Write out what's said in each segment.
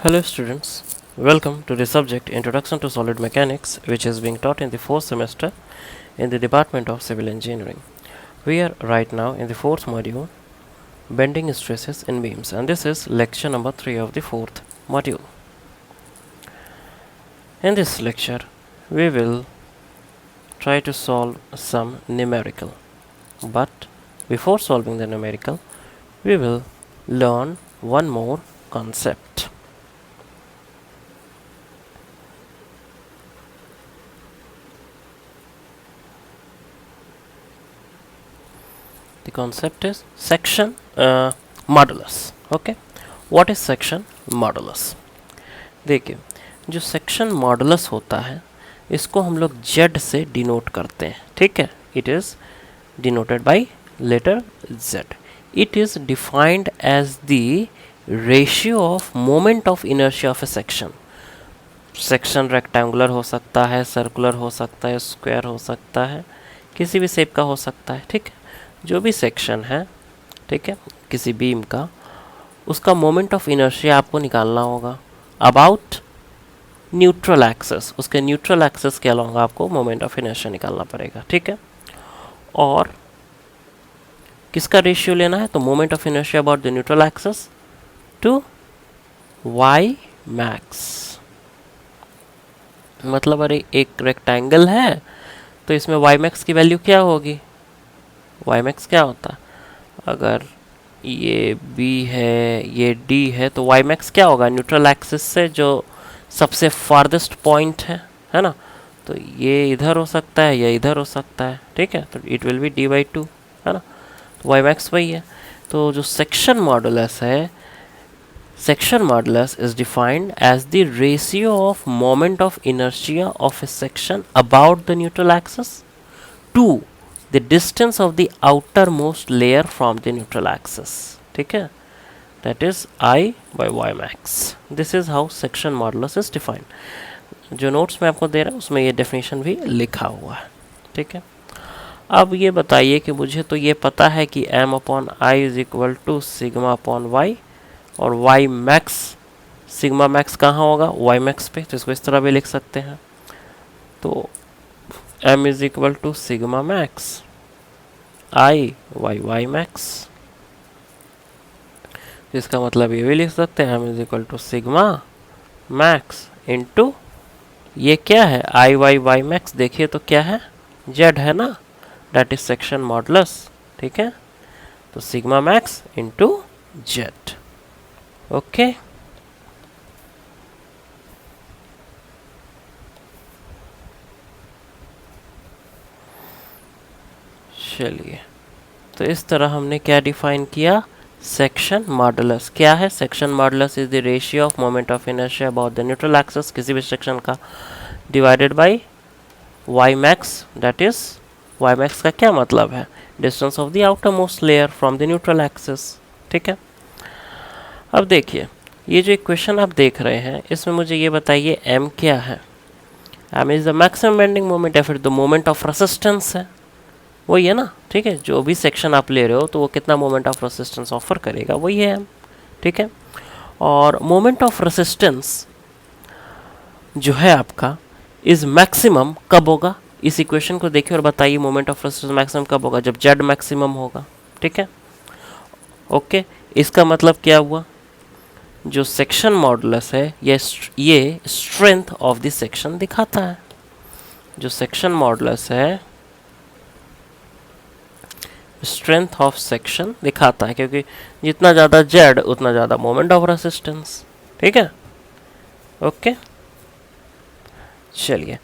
Hello students, welcome to the subject Introduction to Solid Mechanics, which is being taught in the 4th semester in the Department of Civil Engineering. We are right now in the 4th module, Bending Stresses in Beams, and this is lecture number 3 of the 4th module. In this lecture, we will try to solve some numerical, but before solving the numerical, we will learn one more concept. The concept is section modulus. Okay, what is section modulus? देखिए, जो section modulus होता है इसको हम लोग Z से denote करते हैं. ठीक है, it is denoted by letter Z. It is defined as the ratio of moment of inertia of a section. Section rectangular हो सकता है, सर्कुलर हो सकता है, स्क्वायर हो सकता है, किसी भी शेप का हो सकता है. ठीक है, जो भी सेक्शन है, ठीक है, किसी बीम का, उसका मोमेंट ऑफ इनर्शिया आपको निकालना होगा अबाउट न्यूट्रल एक्सेस. उसके न्यूट्रल एक्सेस के अलावा आपको मोमेंट ऑफ इनर्शिया निकालना पड़ेगा. ठीक है, और किसका रेशियो लेना है? तो moment of inertia about the neutral axis to Y max. मतलब अरे एक रेक्टेंगल है तो इसमें वाई मैक्स की वैल्यू क्या होगी? वाई मैक्स क्या होता है? अगर ये B है, ये D है, तो वाई मैक्स क्या होगा? न्यूट्रल एक्सिस से जो सबसे फार्देस्ट पॉइंट है ना, तो ये इधर हो सकता है या इधर हो सकता है. ठीक है, तो इट विल बी D/2, है ना. तो वाई मैक्स वही है. तो जो सेक्शन मॉडुलस है, section modulus is defined as the ratio of moment of inertia of a section about the neutral axis to the distance of the outermost layer from the neutral axis. ठीक है, that is I by y max. This is how section modulus is defined. जो notes में आपको दे रहा हूँ उसमें ये definition भी लिखा हुआ है. ठीक है, अब ये बताइए कि मुझे तो ये पता है कि m/i is equal to sigma upon Y, और y मैक्स, सिग्मा मैक्स कहाँ होगा? y मैक्स पे. तो इसको इस तरह भी लिख सकते हैं. तो m is equal to sigma max I y max. इसका मतलब ये भी लिख सकते हैं m is equal to sigma max into ये क्या है? I y max. देखिए तो क्या है? Z है ना, डेट इज सेक्शन मॉडुलस. ठीक है, तो sigma max into Z. Okay, चलिए, तो इस तरह हमने क्या डिफाइन किया? Section modulus. क्या है? Section modulus is the ratio of moment of inertia about the neutral axis किसी भी सेक्शन का divided by Y max. That is Y max का क्या मतलब है? Distance of the outer most layer from the neutral axis. ठीक है, अब देखिए, ये जो इक्वेशन आप देख रहे हैं इसमें मुझे ये बताइए m क्या है? m is the maximum bending moment या फिर द मोमेंट ऑफ रेसिस्टेंस है. वही है ना. ठीक है, जो भी सेक्शन आप ले रहे हो तो वो कितना मोमेंट ऑफ रेसिस्टेंस ऑफर करेगा, वही है m. ठीक है, और मोमेंट ऑफ रेसिस्टेंस जो है आपका इज मैक्सिमम कब होगा? इस इक्वेशन को देखिए और बताइए मोमेंट ऑफ रेसिस्टेंस मैक्सिमम कब होगा? जब Z मैक्सिमम होगा. ठीक है, ओके. इसका मतलब क्या हुआ? जो सेक्शन मॉडुलस है ये स्ट्रेंथ ऑफ द सेक्शन दिखाता है. जो सेक्शन मॉडुलस है स्ट्रेंथ ऑफ सेक्शन दिखाता है, क्योंकि जितना ज़्यादा Z उतना ज़्यादा मोमेंट ऑफ रेसिस्टेंस. ठीक है, ओके. चलिए,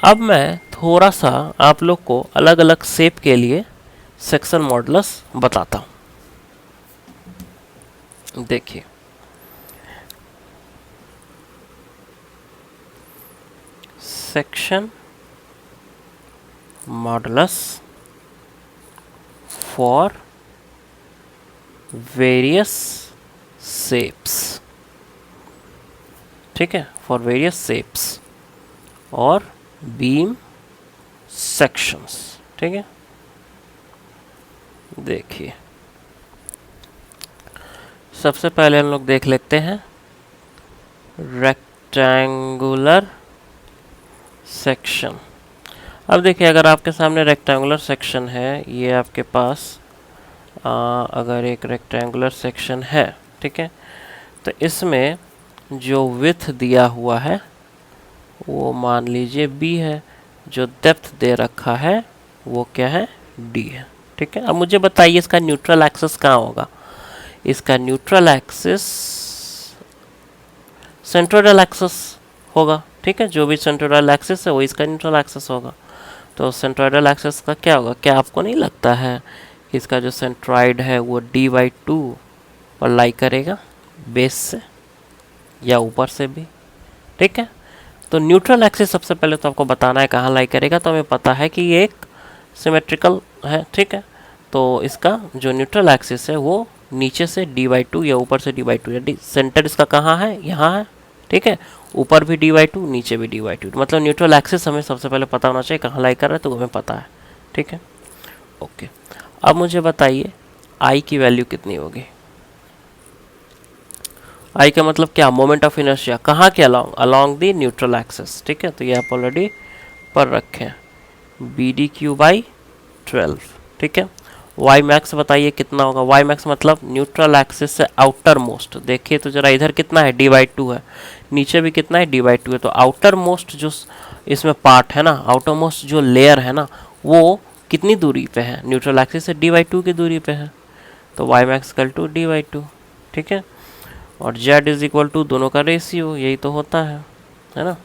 अब मैं थोड़ा सा आप लोग को अलग अलग शेप के लिए सेक्शन मॉडुलस बताता हूँ. देखिए, section modulus for various shapes. ठीक है, for various shapes और beam sections. ठीक है, देखिए, सबसे पहले हम लोग देख लेते हैं रेक्टेंगुलर सेक्शन। अब देखिए, अगर आपके सामने रेक्टेंगुलर सेक्शन है, ये आपके पास अगर एक रेक्टेंगुलर सेक्शन है, ठीक है, तो इसमें जो विड्थ दिया हुआ है वो मान लीजिए b है, जो डेप्थ दे रखा है वो क्या है, d है, ठीक है। अब मुझे बताइए इसका न्यूट्रल एक्सिस कहाँ होगा। इसका न्यूट्रल एक्सिस सेंट्रोइडल एक्सिस होगा, ठीक है। जो भी सेंट्रोइडल एक्सिस है वो इसका न्यूट्रल एक्सिस होगा। तो सेंट्रोइडल एक्सिस का क्या होगा, क्या आपको नहीं लगता है कि इसका जो सेंट्रॉइड है वो d/2 पर लाई करेगा, बेस से या ऊपर से भी, ठीक है। तो न्यूट्रल एक्सिस सबसे पहले तो आपको बताना है कहाँ लाई करेगा। तो हमें पता है कि ये एक सिमेट्रिकल है, ठीक है। तो इसका जो न्यूट्रल एक्सिस है वो नीचे से d/2 या ऊपर से d/2, या सेंटर इसका कहाँ है, यहाँ है, ठीक है। ऊपर भी d/2, नीचे भी d/2, मतलब न्यूट्रल एक्सिस हमें सबसे पहले पता होना चाहिए कहाँ लाई कर रहा है, तो हमें पता है, ठीक है। ओके, अब मुझे बताइए आई की वैल्यू कितनी होगी। आई का मतलब क्या, मोमेंट ऑफ इनर्शिया, कहाँ के along, along the neutral axis, ठीक है। तो ये आप ऑलरेडी पर रखे हैं, BDQ/12, ठीक है। वाई मैक्स बताइए कितना होगा। वाई मैक्स मतलब न्यूट्रल एक्सिस से आउटर मोस्ट, देखिए तो जरा इधर कितना है, d/2 है, नीचे भी कितना है, d/2 है। तो आउटर मोस्ट जो इसमें पार्ट है ना, आउटर मोस्ट जो लेयर है ना, वो कितनी दूरी पे है, न्यूट्रल एक्सिस से d/2 की दूरी पे है। तो Y max equal to d/2, ठीक है। और z इज इक्वल टू दोनों का रेशियो, यही तो होता है ना।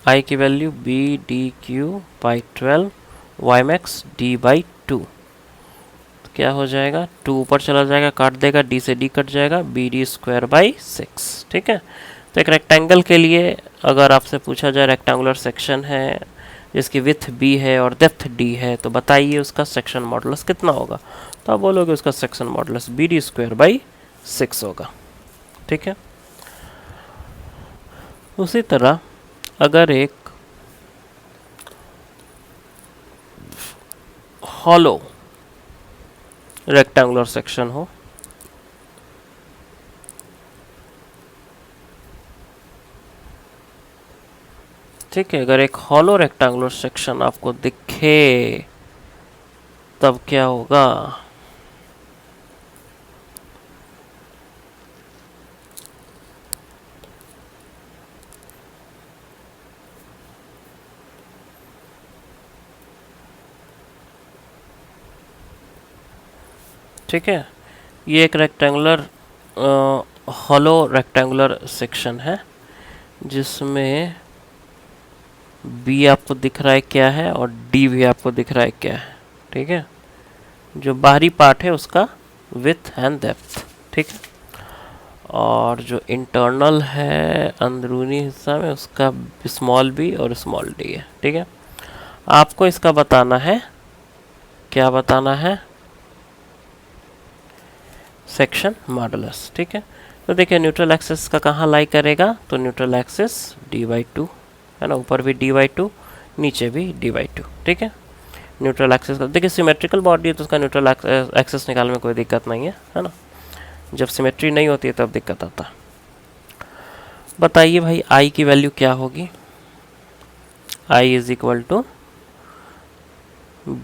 आई की value BDQ/12, Y max d/2, क्या हो जाएगा, 2 ऊपर चला जाएगा, काट देगा, d से d कट जाएगा, BD²/6, ठीक है। तो एक रेक्टेंगल के लिए अगर आपसे पूछा जाए, रेक्टेंगुलर सेक्शन है जिसकी विड्थ b है और डेप्थ d है, तो बताइए उसका सेक्शन मॉडुलस कितना होगा। तो आप बोलोगे उसका सेक्शन मॉडुलस BD²/6 होगा, ठीक है। उसी तरह अगर एक हॉलो रेक्टेंगुलर सेक्शन हो, ठीक है, अगर एक हॉलो रेक्टेंगुलर सेक्शन आपको दिखे तब क्या होगा। ठीक है, ये एक रेक्टेंगुलर हॉलो रेक्टेंगुलर सेक्शन है जिसमें बी आपको दिख रहा है क्या है और डी भी आपको दिख रहा है क्या है, ठीक है। जो बाहरी पार्ट है उसका विड्थ एंड डेप्थ, ठीक है। और जो इंटरनल है अंदरूनी हिस्सा में, उसका स्मॉल बी और स्मॉल डी है, ठीक है। आपको इसका बताना है, क्या बताना है, सेक्शन मॉडुलस, ठीक है। तो देखिए न्यूट्रल एक्सिस का कहाँ लाई करेगा, तो न्यूट्रल एक्सिस d/2 है ना, ऊपर भी d/2, नीचे भी d/2, ठीक है। न्यूट्रल एक्सिस का देखिए सिमेट्रिकल बॉडी है तो उसका न्यूट्रल एक्सिस निकालने में कोई दिक्कत नहीं है ना। जब सिमेट्री नहीं होती है तब दिक्कत आता है। बताइए भाई आई की वैल्यू क्या होगी। I is equal to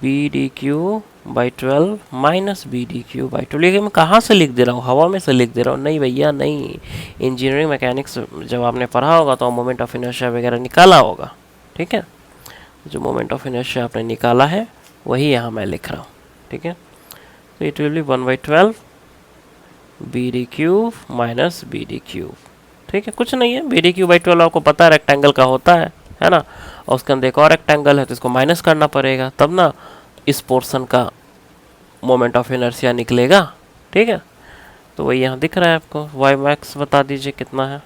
BDQ/12 minus BDQ/12। लेकिन मैं कहाँ से लिख दे रहा हूँ, हवा में से लिख दे रहा हूँ, नहीं भैया नहीं। इंजीनियरिंग मैकेनिक्स जब आपने पढ़ा होगा तो मोमेंट ऑफ इनर्शिया वगैरह निकाला होगा, ठीक है। जो मोमेंट ऑफ इनर्शिया आपने निकाला है वही यहाँ मैं लिख रहा हूँ, ठीक है। तो it will B 1/12 BDQ minus BDQ, ठीक है। कुछ नहीं है, BDQ/12 आपको पता है रेक्टेंगल का होता है ना। और उसके अंदर एक और रेक्टेंगल है तो इसको माइनस करना पड़ेगा, तब ना इस पोर्शन का मोमेंट ऑफ इनर्शिया निकलेगा, ठीक है। तो वही यहाँ दिख रहा है आपको। वाई मैक्स बता दीजिए कितना है।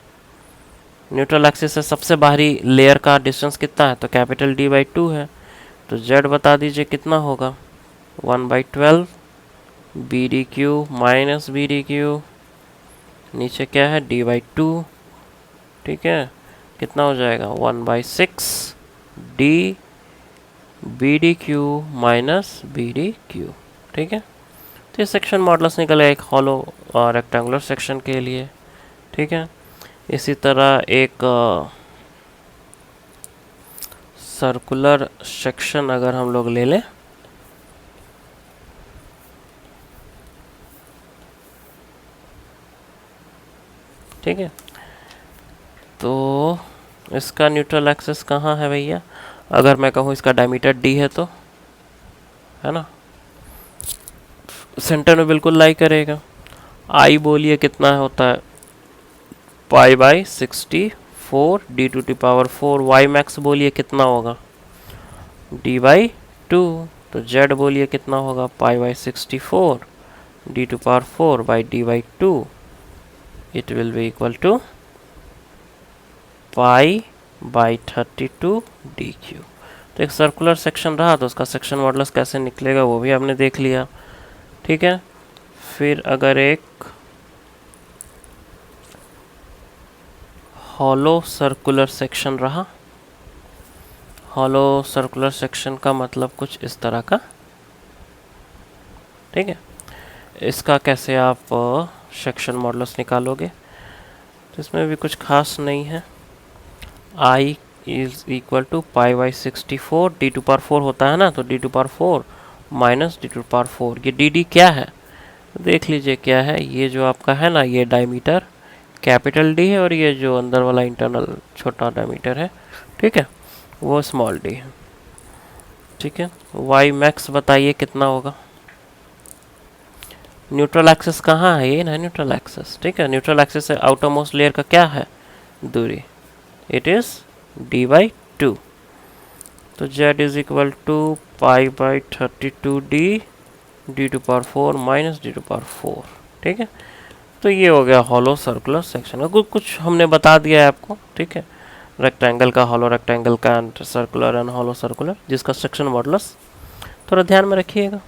न्यूट्रल एक्सिस से सबसे बाहरी लेयर का डिस्टेंस कितना है, तो कैपिटल D/2 है। तो Z बता दीजिए कितना होगा, 1/12 BDQ माइनस BDQ, नीचे क्या है D/2, ठीक है। कितना हो जाएगा 1/6 BDQ माइनस BDQ, ठीक है। तो ये सेक्शन मॉडुलस निकलेगा एक हॉलो और रेक्टेंगुलर सेक्शन के लिए, ठीक है। इसी तरह एक सर्कुलर सेक्शन अगर हम लोग ले लें, ठीक है, तो इसका न्यूट्रल एक्सिस कहाँ है भैया? अगर मैं कहूँ इसका डायमीटर d है तो, है ना, सेंटर में बिल्कुल लाई करेगा। आई बोलिए कितना होता है, pi by 64 D to the power 4। Y max बोलिए कितना होगा, डी बाई 2। तो जेड बोलिए कितना होगा, pi by 64 D to power 4 by D by 2। It will be equal to pi by 32 D cube. तो एक सर्कुलर सेक्शन रहा तो उसका सेक्शन मॉडुलस कैसे निकलेगा वो भी आपने देख लिया, ठीक है। फिर अगर एक हॉलो सर्कुलर सेक्शन रहा, हॉलो सर्कुलर सेक्शन का मतलब कुछ इस तरह का, ठीक है। इसका कैसे आप सेक्शन मॉडुलस निकालोगे, तो इसमें भी कुछ खास नहीं है। I is equal to pi by 64 D to power 4 होता है ना, तो D to power 4 minus D to power 4। ये डी डी क्या है देख लीजिए क्या है, ये जो आपका है ना, ये डायमीटर कैपिटल डी है और ये जो अंदर वाला इंटरनल छोटा डायमीटर है, ठीक है, वो स्मॉल डी है, ठीक है। वाई मैक्स बताइए कितना होगा। न्यूट्रल एक्सिस कहाँ है, ये ना न्यूट्रल एक्सिस, ठीक है। न्यूट्रल एक्सिस से आउटर मोस्ट लेयर का क्या है दूरी, इट इज डी बाई 2। तो Z is equal to pi by 32 D to power 4 minus D to power 4, ठीक है। तो ये हो गया हॉलो सर्कुलर सेक्शन का, कुछ हमने बता दिया है आपको, ठीक है। रेक्टेंगल का हॉलो रेक्टेंगल का, and circular and hollow circular, जिसका सेक्शन मॉडुलस थोड़ा ध्यान में रखिएगा,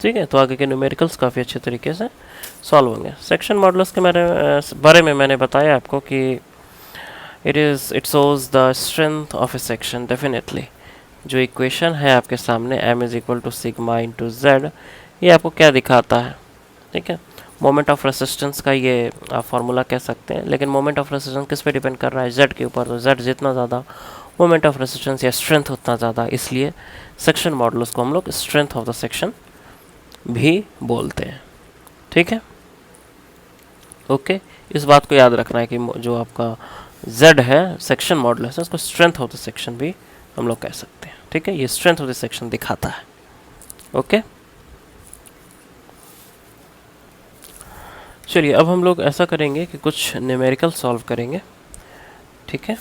ठीक है। तो आगे के न्यूमेरिकल्स काफ़ी अच्छे तरीके से सॉल्व होंगे। सेक्शन मॉडुलस के बारे में मैंने बताया आपको कि it shows the strength of a section. Definitely जो इक्वेशन है आपके सामने m is equal to sigma into Z, ये आपको क्या दिखाता है, ठीक है। मोमेंट ऑफ रेसिस्टेंस का ये आप फार्मूला कह सकते हैं, लेकिन मोमेंट ऑफ रेसिस्टेंस किस पे डिपेंड कर रहा है, जेड के ऊपर। तो जेड जितना ज़्यादा मोमेंट ऑफ रेसिस्टेंस या स्ट्रेंथ उतना ज़्यादा, इसलिए सेक्शन मॉडुलस को हम लोग स्ट्रेंथ ऑफ द सेक्शन भी बोलते हैं, ठीक है। ओके, इस बात को याद रखना है कि जो आपका z है सेक्शन मॉडुलस है, उसको स्ट्रेंथ ऑफ द सेक्शन भी हम लोग कह सकते हैं, ठीक है। ये स्ट्रेंथ ऑफ द सेक्शन दिखाता है, ओके। चलिए अब हम लोग ऐसा करेंगे कि कुछ न्यूमेरिकल सॉल्व करेंगे, ठीक है।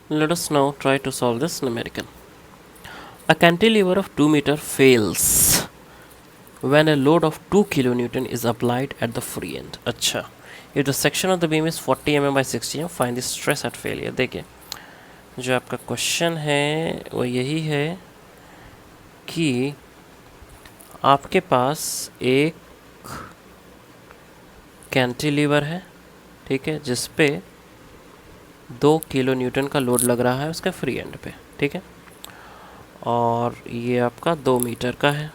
Let us now try to solve this numerical. A cantilever of 2 metre fails when a load of 2 kilonewton is applied at the free end. अच्छा, if the section of the beam is 40 mm by 60 mm, find the stress at failure. देखिए जो आपका question है वो यही है कि आपके पास एक कैंटिलीवर है, ठीक है, जिस पे 2 किलो न्यूटन का लोड लग रहा है उसके फ्री एंड पे, ठीक है, और ये आपका 2 मीटर का है,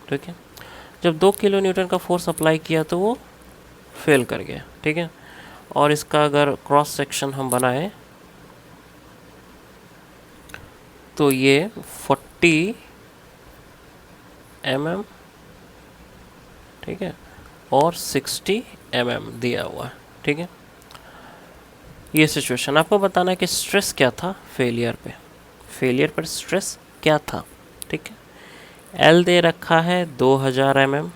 ठीक है। जब 2 किलो न्यूटन का फोर्स अप्लाई किया तो वो फेल कर गया, ठीक है। और इसका अगर क्रॉस सेक्शन हम बनाएं तो ये 40 mm, ठीक है, और 60 mm दिया हुआ है, ठीक है। ये सिचुएशन आपको बताना है कि स्ट्रेस क्या था फेलियर पे, फेलियर पर स्ट्रेस क्या था, ठीक है। L दे रखा है 2000 mm,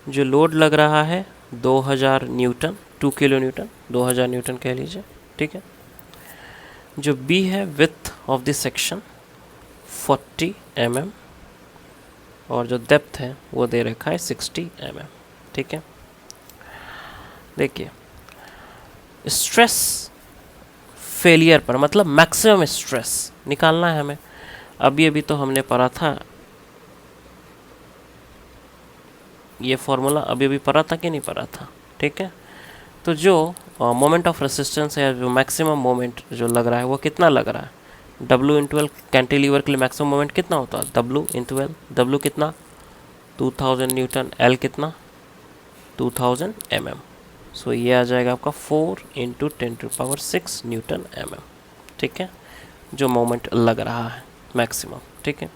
जो लोड लग रहा है 2000 न्यूटन, 2 किलो न्यूटन, 2000 न्यूटन कह लीजिए, ठीक है। जो B है width of the section 40 mm, और जो डेप्थ है वो दे रखा है 60 mm, ठीक है। देखिए स्ट्रेस फेलियर पर मतलब मैक्सिमम स्ट्रेस निकालना है हमें। अभी तो हमने पढ़ा था ये फॉर्मूला, अभी पढ़ा था कि नहीं पढ़ा था, ठीक है। तो जो मोमेंट ऑफ रेसिस्टेंस है, जो मैक्सिमम मोमेंट जो लग रहा है वो कितना लग रहा है, W इंटू एल। कैंटिलीवर के लिए मैक्सिमम मोमेंट कितना होता है, W इंटू एल। W कितना 2000 न्यूटन, एल कितना 2000 mm। सो ये आ जाएगा आपका 4 इंटू 10⁶ न्यूटन mm। ठीक है, जो मोमेंट लग रहा है मैक्सिमम। ठीक है,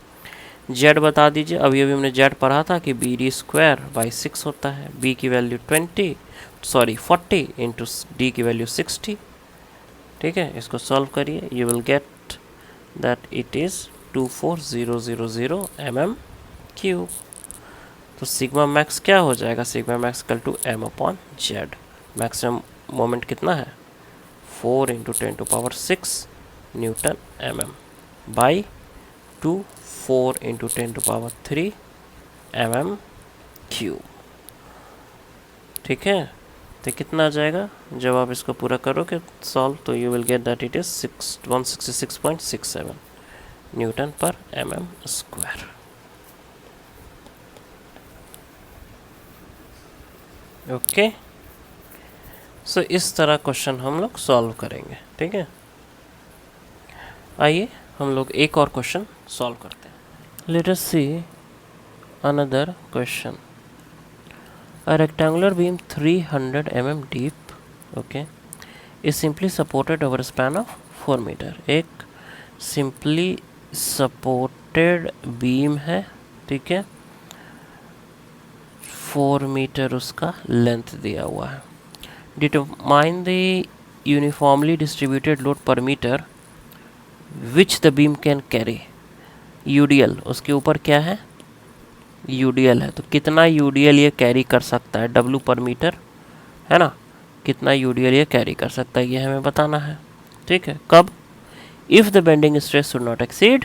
जेड बता दीजिए। अभी अभी हमने जेड पढ़ा था कि बी डी स्क्वायर बाई 6 होता है। बी की वैल्यू 40 इंटू डी की वैल्यू 60। ठीक है, इसको सॉल्व करिए, you will get that it is 24000 mm³। तो सिग्मा मैक्स क्या हो जाएगा, sigma max equal to m upon Z. Maximum moment कितना है 4 into 10⁶ newton mm by 4 into 10⁻³ mm³। ठीक है, तो कितना आ जाएगा जब आप इसको पूरा करोगे सॉल्व, तो you will get that it is 166.67 Newton पर mm²। ओके, सो इस तरह क्वेश्चन हम लोग सॉल्व करेंगे। ठीक है, आइए हम लोग एक और क्वेश्चन सॉल्व करते हैं। Let us see another question. A rectangular beam 300 mm deep, okay, is simply supported over a span of 4 meter। एक simply supported beam है, ठीक है, 4 मीटर उसका लेंथ दिया हुआ है। Determine the uniformly distributed load per metre which the beam can carry. UDL उसके ऊपर क्या है, यूडीएल है, तो कितना यूडीएल ये कैरी कर सकता है, डब्लू पर मीटर है ना, कितना यूडीएल ये कैरी कर सकता है ये हमें बताना है। ठीक है, कब, if the bending stress should not exceed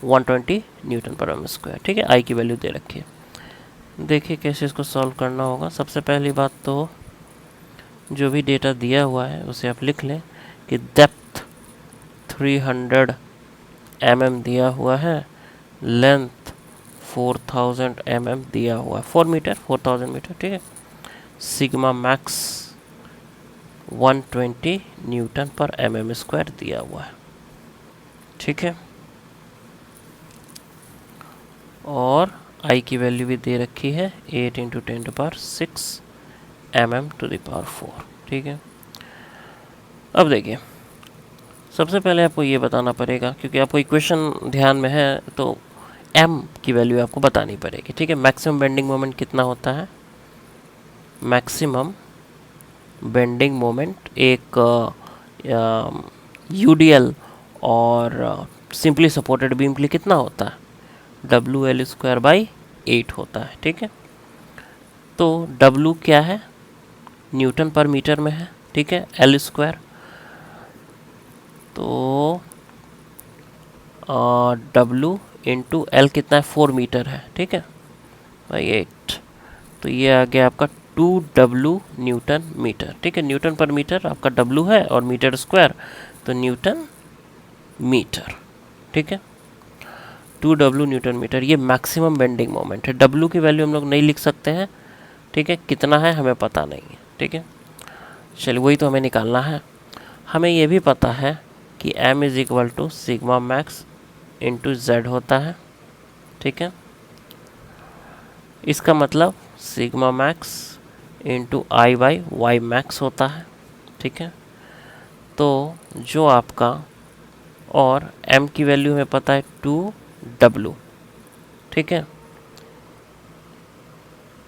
120 Newton पर m²। ठीक है, आई की वैल्यू दे रखी है। देखिए कैसे इसको सॉल्व करना होगा। सबसे पहली बात तो जो भी डेटा दिया हुआ है उसे आप लिख लें कि डेप्थ 300 mm दिया हुआ है, लेंथ 4000 mm दिया हुआ है, 4 मीटर 4000 मीटर। ठीक है, सिग्मा मैक्स 120 न्यूटन पर mm² दिया हुआ है। ठीक है, और आई की वैल्यू भी दे रखी है 8 इंटू 10⁶ mm⁴। ठीक है, अब देखिए सबसे पहले आपको ये बताना पड़ेगा, क्योंकि आपको इक्वेशन ध्यान में है तो m की वैल्यू आपको बतानी पड़ेगी। ठीक है, मैक्सिमम बेंडिंग मोमेंट कितना होता है, मैक्सिमम बेंडिंग मोमेंट एक यूडीएल और सिंपली सपोर्टेड बीम के लिए कितना होता है, WL²/8 होता है। ठीक है, तो W क्या है, न्यूटन पर मीटर में है। ठीक है, L², तो W इंटू एल कितना है 4 मीटर है। ठीक है, बाई 8, तो ये आ गया आपका 2W न्यूटन मीटर। ठीक है, न्यूटन पर मीटर आपका W है और मीटर स्क्वायर तो न्यूटन मीटर। ठीक है, 2W न्यूटन मीटर, ये मैक्सिमम बेंडिंग मोमेंट है। W की वैल्यू हम लोग नहीं लिख सकते हैं। ठीक है, कितना है हमें पता नहीं है। ठीक है, चलिए वही तो हमें निकालना है। हमें ये भी पता है कि m is equal to sigma max into Z होता है। ठीक है, इसका मतलब sigma max into I/y max होता है। ठीक है, तो जो आपका, और m की वैल्यू हमें पता है 2W। ठीक है,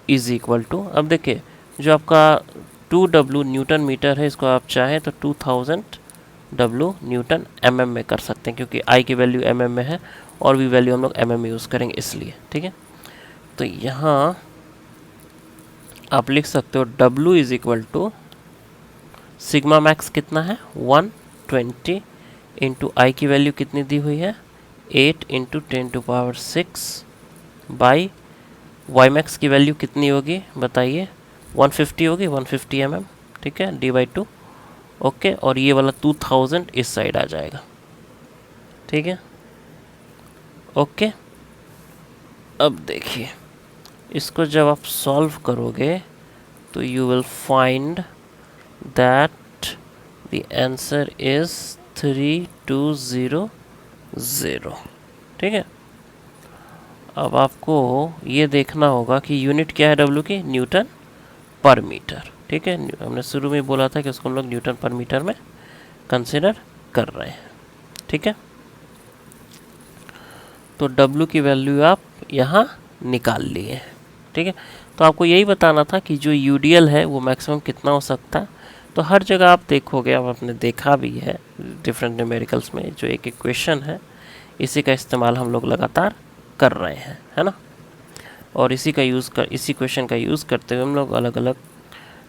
इज इक्वल टू, अब देखिए जो आपका 2W न्यूटन मीटर है, इसको आप चाहें तो 2000 W न्यूटन mm में कर सकते हैं, क्योंकि I की वैल्यू mm में है और भी वैल्यू हम लोग mm में यूज़ करेंगे इसलिए। ठीक है, तो यहाँ आप लिख सकते हो W is equal to sigma max कितना है 120 इंटू आई की वैल्यू कितनी दी हुई है 8 इंटू 10⁶ बाई वाई मैक्स की वैल्यू कितनी होगी बताइए, 150 होगी, 150 mm। ठीक है, D/2। ओके, और ये वाला 2000 इस साइड आ जाएगा। ठीक है, ओके, अब देखिए इसको जब आप सॉल्व करोगे तो you will find that the answer is 3200। ठीक है, अब आपको ये देखना होगा कि यूनिट क्या है डब्ल्यू की, न्यूटन पर मीटर। ठीक है, हमने शुरू में बोला था कि उसको हम लोग न्यूटन पर मीटर में कंसिडर कर रहे हैं। ठीक है, तो डब्ल्यू की वैल्यू आप यहाँ निकाल लिए हैं। ठीक है, तो आपको यही बताना था कि जो यूडीएल है वो मैक्सिमम कितना हो सकता है। तो हर जगह आप देखोगे, अब आपने देखा भी है डिफरेंट न्यूमेरिकल्स में, जो एक इक्वेशन है इसी का इस्तेमाल हम लोग लगातार कर रहे हैं, है ना। और इसी क्वेश्चन का यूज़ करते हुए हम लोग अलग अलग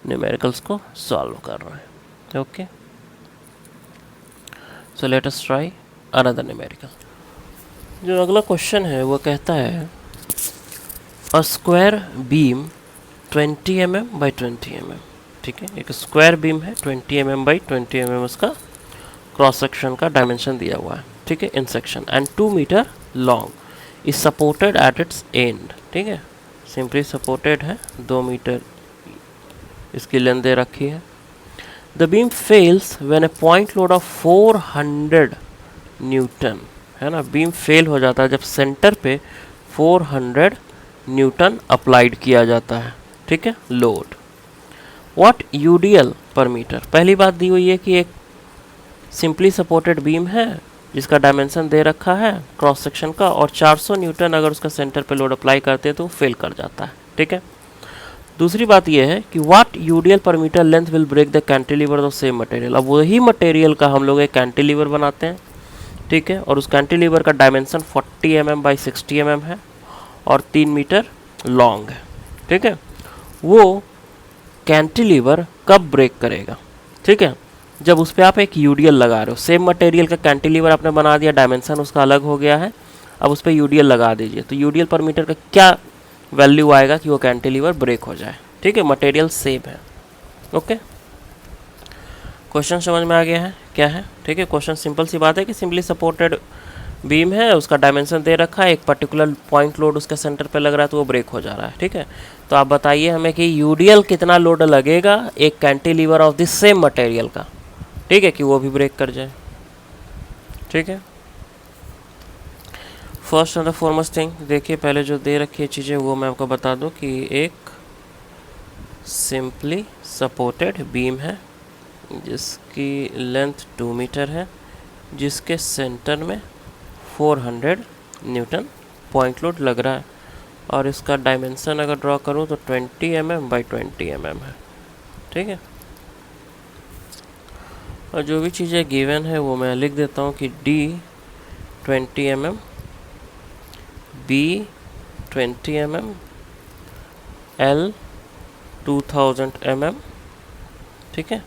न्यूमेरिकल्स को सॉल्व कर रहे हैं। Okay, so let us try another numerical. जो अगला क्वेश्चन है वो कहता है a square beam 20 mm by 20 mm। ठीक है, एक स्क्वायर बीम है 20 mm बाई 20 mm, उसका क्रॉस सेक्शन का डायमेंशन दिया हुआ है। ठीक है, in section and 2 metre long is supported at its end. ठीक है, सिंपली सपोर्टेड है, 2 मीटर इसकी लेंथ दे रखी है। The beam fails when A point load of 400 Newton, है ना। बीम फेल हो जाता है जब सेंटर पे 400 न्यूटन अप्लाइड किया जाता है। ठीक है, load. What UDL per metre. पहली बात दी हुई है कि एक सिंपली सपोर्टेड बीम है जिसका डायमेंशन दे रखा है क्रॉस सेक्शन का, और 400 न्यूटन अगर उसका सेंटर पे लोड अप्लाई करते हैं तो फेल कर जाता है। ठीक है, दूसरी बात यह है कि what UDL per metre length will break the cantilever of same material. अब वही मटेरियल का हम लोग एक कैंटिलीवर बनाते हैं। ठीक है, और उस कैंटिलीवर का डायमेंशन 40 mm बाई 60 mm है और 3 मीटर लॉन्ग है। ठीक है, वो कैंटिलीवर कब ब्रेक करेगा। ठीक है, जब उस पर आप एक यूडीएल लगा रहे हो। सेम मटेरियल का कैंटिलीवर आपने बना दिया, डायमेंशन उसका अलग हो गया है, अब उस पर यूडीएल लगा दीजिए, तो यूडीएल पर मीटर का क्या वैल्यू आएगा कि वो कैंटिलीवर ब्रेक हो जाए। ठीक है, मटेरियल सेम है। ओके, क्वेश्चन समझ में आ गया है क्या है। ठीक है, क्वेश्चन सिंपल सी बात है कि सिंपली सपोर्टेड बीम है, उसका डायमेंशन दे रखा है, एक पर्टिकुलर पॉइंट लोड उसके सेंटर पे लग रहा है तो वो ब्रेक हो जा रहा है। ठीक है, तो आप बताइए हमें कि यूडीएल कितना लोड लगेगा एक cantilever of the same material का, ठीक है, कि वो भी ब्रेक कर जाए। ठीक है, first and the foremost thing, देखिए पहले जो दे रखी है चीज़ें वो मैं आपको बता दूं कि एक सिंपली सपोर्टेड बीम है जिसकी लेंथ 2 मीटर है, जिसके सेंटर में 400 न्यूटन पॉइंट लोड लग रहा है, और इसका डायमेंशन अगर ड्रॉ करूं तो 20 mm बाई 20 mm है। ठीक है, और जो भी चीज़ें गिवन है वो मैं लिख देता हूं कि D 20 mm, B 20 mm, L 2000 mm। ठीक है,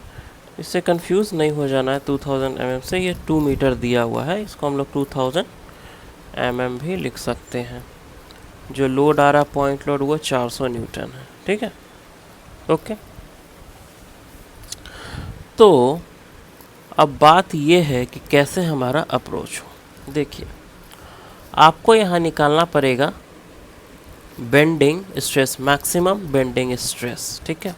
इससे कंफ्यूज नहीं हो जाना है 2000 mm से, ये 2 मीटर दिया हुआ है, इसको हम लोग 2000 mm भी लिख सकते हैं। जो लोड आ रहा पॉइंट लोड वो 400 न्यूटन है। ठीक है, ओके। तो अब बात ये है कि कैसे हमारा अप्रोच हो। देखिए, आपको यहाँ निकालना पड़ेगा bending stress, maximum bending stress. ठीक है,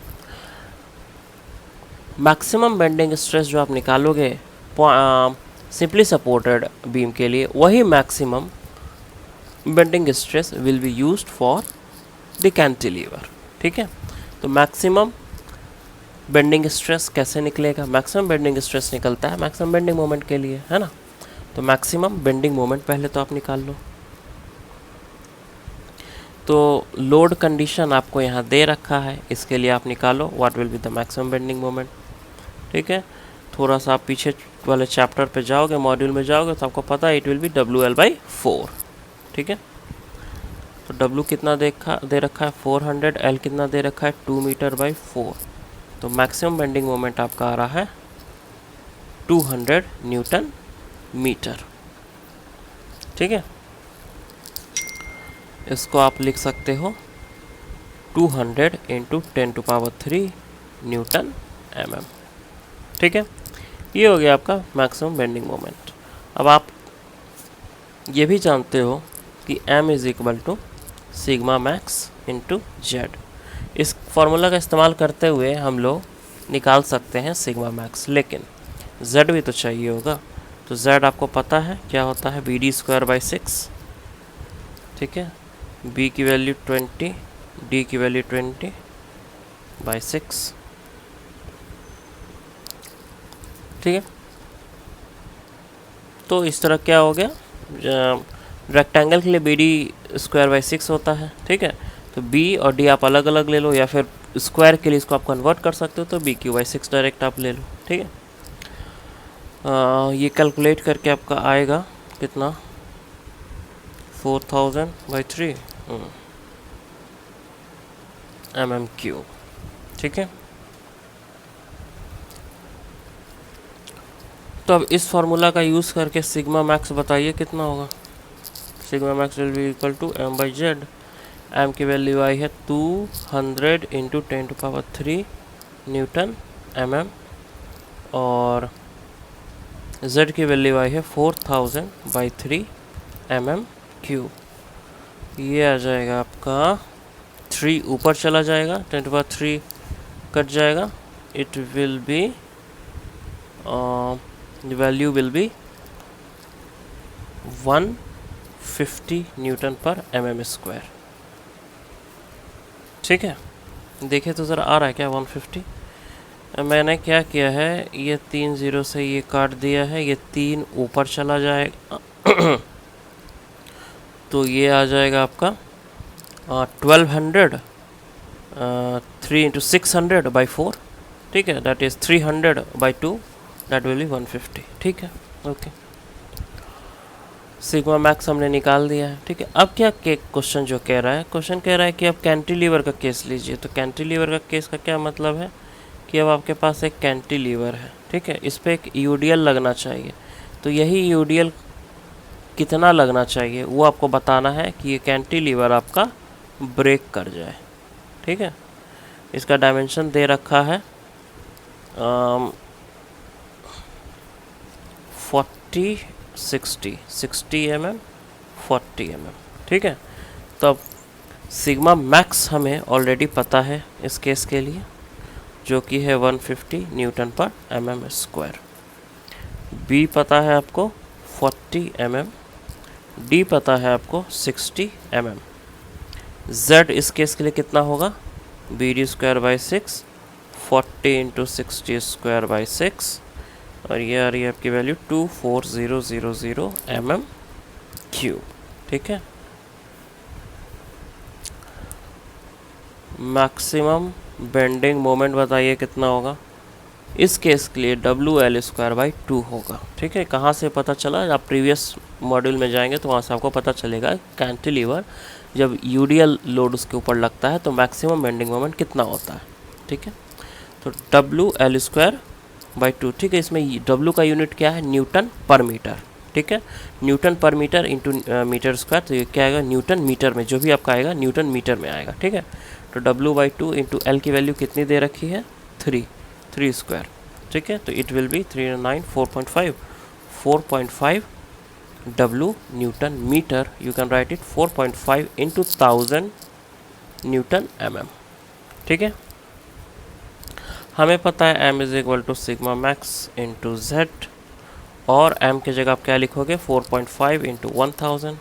मैक्सिमम बेंडिंग स्ट्रेस जो आप निकालोगे सिंपली सपोर्टेड बीम के लिए, वही maximum bending stress will be used for the cantilever. ठीक है, तो मैक्सिमम बेंडिंग स्ट्रेस कैसे निकलेगा। मैक्सिमम बेंडिंग स्ट्रेस निकलता है मैक्सिमम बेंडिंग मोमेंट के लिए, है ना। तो मैक्सिमम बेंडिंग मोमेंट पहले तो आप निकाल लो। तो लोड कंडीशन आपको यहाँ दे रखा है, इसके लिए आप निकालो what will be the maximum bending moment. ठीक है, थोड़ा सा आप पीछे वाले चैप्टर पे जाओगे, मॉड्यूल में जाओगे तो आपको पता है इट विल बी WL/4। ठीक है, तो W कितना दे रखा है 400, L कितना दे रखा है 2 मीटर बाई 4, तो मैक्सिमम बेंडिंग मोमेंट आपका आ रहा है 200 न्यूटन मीटर। ठीक है, इसको आप लिख सकते हो 200 × 10⁻³ न्यूटन mm। ठीक है, ये हो गया आपका मैक्सिमम बेंडिंग मोमेंट। अब आप ये भी जानते हो कि m = सिग्मा मैक्स × z। इस फॉर्मूला का इस्तेमाल करते हुए हम लोग निकाल सकते हैं सिग्मा मैक्स, लेकिन z भी तो चाहिए होगा। तो z आपको पता है क्या होता है, BD² / 6। ठीक है, बी की वैल्यू 20, डी की वैल्यू 20/6। ठीक है, तो इस तरह क्या हो गया, रेक्टेंगल के लिए बी डी स्क्वायर बाई 6 होता है। ठीक है, तो बी और डी आप अलग अलग ले लो, या फिर स्क्वायर के लिए इसको आप कन्वर्ट कर सकते हो, तो बी क्यू बाई 6 डायरेक्ट आप ले लो। ठीक है, ये कैलकुलेट करके आपका आएगा कितना, 4000/3 mm³। ठीक है, तो अब इस फार्मूला का यूज़ करके सिग्मा मैक्स बताइए कितना होगा। Sigma max will be equal to m/z। M की वैल्यू आई है 200 इंटू 10⁻³ न्यूटन mm, और z की वैल्यू आई है 4000/3 mm³। ये आ जाएगा आपका 3 ऊपर चला जाएगा, 10⁻³ कट जाएगा, it will B the value will be 150 Newton पर mm²। ठीक है, देखिए तो ज़रा आ रहा है क्या 150। मैंने क्या किया है, ये 3 0 से ये काट दिया है, ये 3 ऊपर चला जाएगा तो ये आ जाएगा आपका 1200 3 × 600/4। ठीक है, that is 300/2, that will be 150। ठीक है, ओके, सिग्मा मैक्स हमने निकाल दिया है। ठीक है, अब क्या क्वेश्चन जो कह रहा है, क्वेश्चन कह रहा है कि अब कैंटिलीवर का केस लीजिए। तो कैंटिलीवर का केस का क्या मतलब है कि अब आपके पास एक कैंटिलीवर है। ठीक है, इस पर एक यूडीएल लगना चाहिए, तो यही यूडीएल कितना लगना चाहिए वो आपको बताना है कि ये कैंटिलीवर आपका ब्रेक कर जाए। ठीक है, इसका डायमेंशन दे रखा है 60 mm 40 mm। ठीक है, तो अब सिग्मा मैक्स हमें ऑलरेडी पता है इस केस के लिए, जो कि है 150 न्यूटन पर mm²। बी पता है आपको 40 mm, डी पता है आपको 60 mm। z इस केस के लिए कितना होगा, BD²/6 40 × 60²/6, और ये आ रही है आपकी वैल्यू 24000 mm³। ठीक है, मैक्सिमम बेंडिंग मोमेंट बताइए कितना होगा। इस केस के लिए WL²/2 होगा। ठीक है, कहाँ से पता चला, आप प्रीवियस मॉड्यूल में जाएंगे तो वहाँ से आपको पता चलेगा कैंटिलीवर जब यूडीएल लोड उसके ऊपर लगता है तो मैक्सिमम बेंडिंग मोमेंट कितना होता है। ठीक है, तो WL²/2। ठीक है, इसमें W का यूनिट क्या है, न्यूटन पर मीटर। ठीक है, Newton per metre into metre square, तो ये क्या आएगा, न्यूटन मीटर में, जो भी आपका आएगा न्यूटन मीटर में आएगा। ठीक है, तो W/2 इंटू L की वैल्यू कितनी दे रखी है, 3²। ठीक है, तो it will be 3 9 4.5 W newton metre. You can write it 4.5 into 1000 newton mm। ठीक है, हमें पता है m is equal to sigma max into z, और m की जगह आप क्या लिखोगे, 4.5 into 1000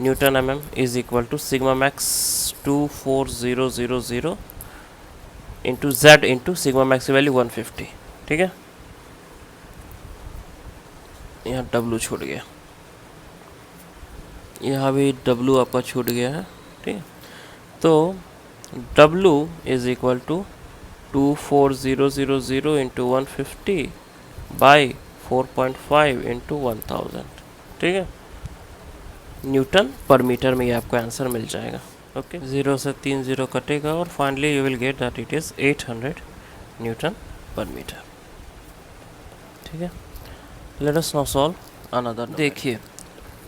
newton mm is equal to sigma max 24000 into z into sigma max की वैल्यू 150। ठीक है, यहाँ W छूट गया, यहाँ भी W आपका छूट गया है। ठीक है, तो W is equal to 24000 into 150/4.5 into 1000। ठीक है, न्यूटन पर मीटर में ये आपको आंसर मिल जाएगा। ओके, 0 से 3 0 कटेगा, और finally you will get that it is 800 newton per metre. ठीक है, let us now solve another. देखिए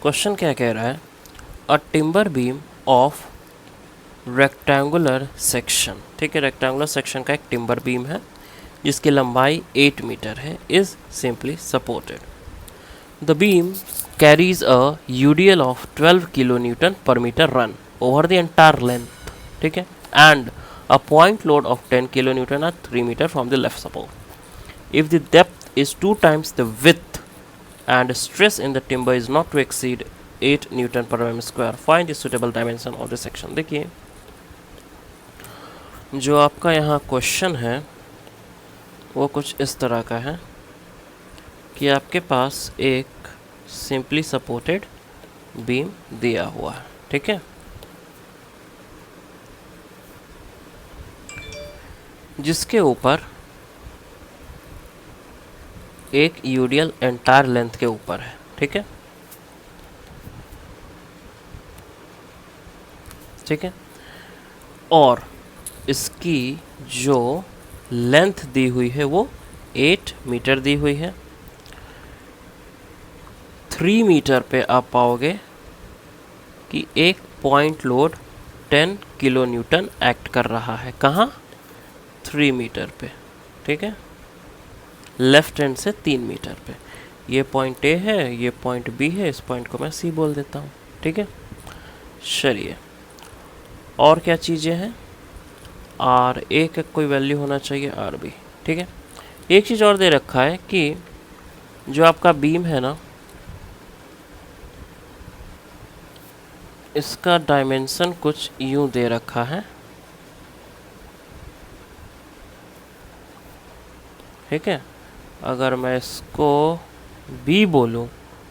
क्वेश्चन क्या कह रहा है, a timber beam of rectangular section. ठीक है, रेक्टेंगुलर सेक्शन का एक टिम्बर बीम है जिसकी लंबाई 8 मीटर है, is simply supported. The beam carries a UDL of 12 kilonewton per meter run over the entire length. ठीक है, and a point load of 10 kilonewton at 3 meter from the left support. If the depth is 2 times the width and stress in the timber is not to exceed 8 newton per M square. Find the suitable dimension of the section. देखिए जो आपका यहाँ question है वो कुछ इस तरह का है कि आपके पास एक सिंपली सपोर्टेड बीम दिया हुआ है, ठीक है, जिसके ऊपर एक यूडियल एंटायर लेंथ के ऊपर है, ठीक है, ठीक है, और इसकी जो लेंथ दी हुई है वो 8 मीटर दी हुई है। 3 मीटर पे आप पाओगे कि एक point load 10 kilo Newton act कर रहा है। कहाँ? 3 मीटर पे, ठीक है, लेफ्ट हैंड से 3 मीटर पे। ये पॉइंट ए है, ये पॉइंट बी है, इस पॉइंट को मैं सी बोल देता हूँ, ठीक है। चलिए और क्या चीज़ें हैं? आर ए का कोई वैल्यू होना चाहिए, आर बी, ठीक है। एक चीज़ और दे रखा है कि जो आपका बीम है ना, इसका डायमेंशन कुछ यूं दे रखा है, ठीक है। अगर मैं इसको बी बोलूं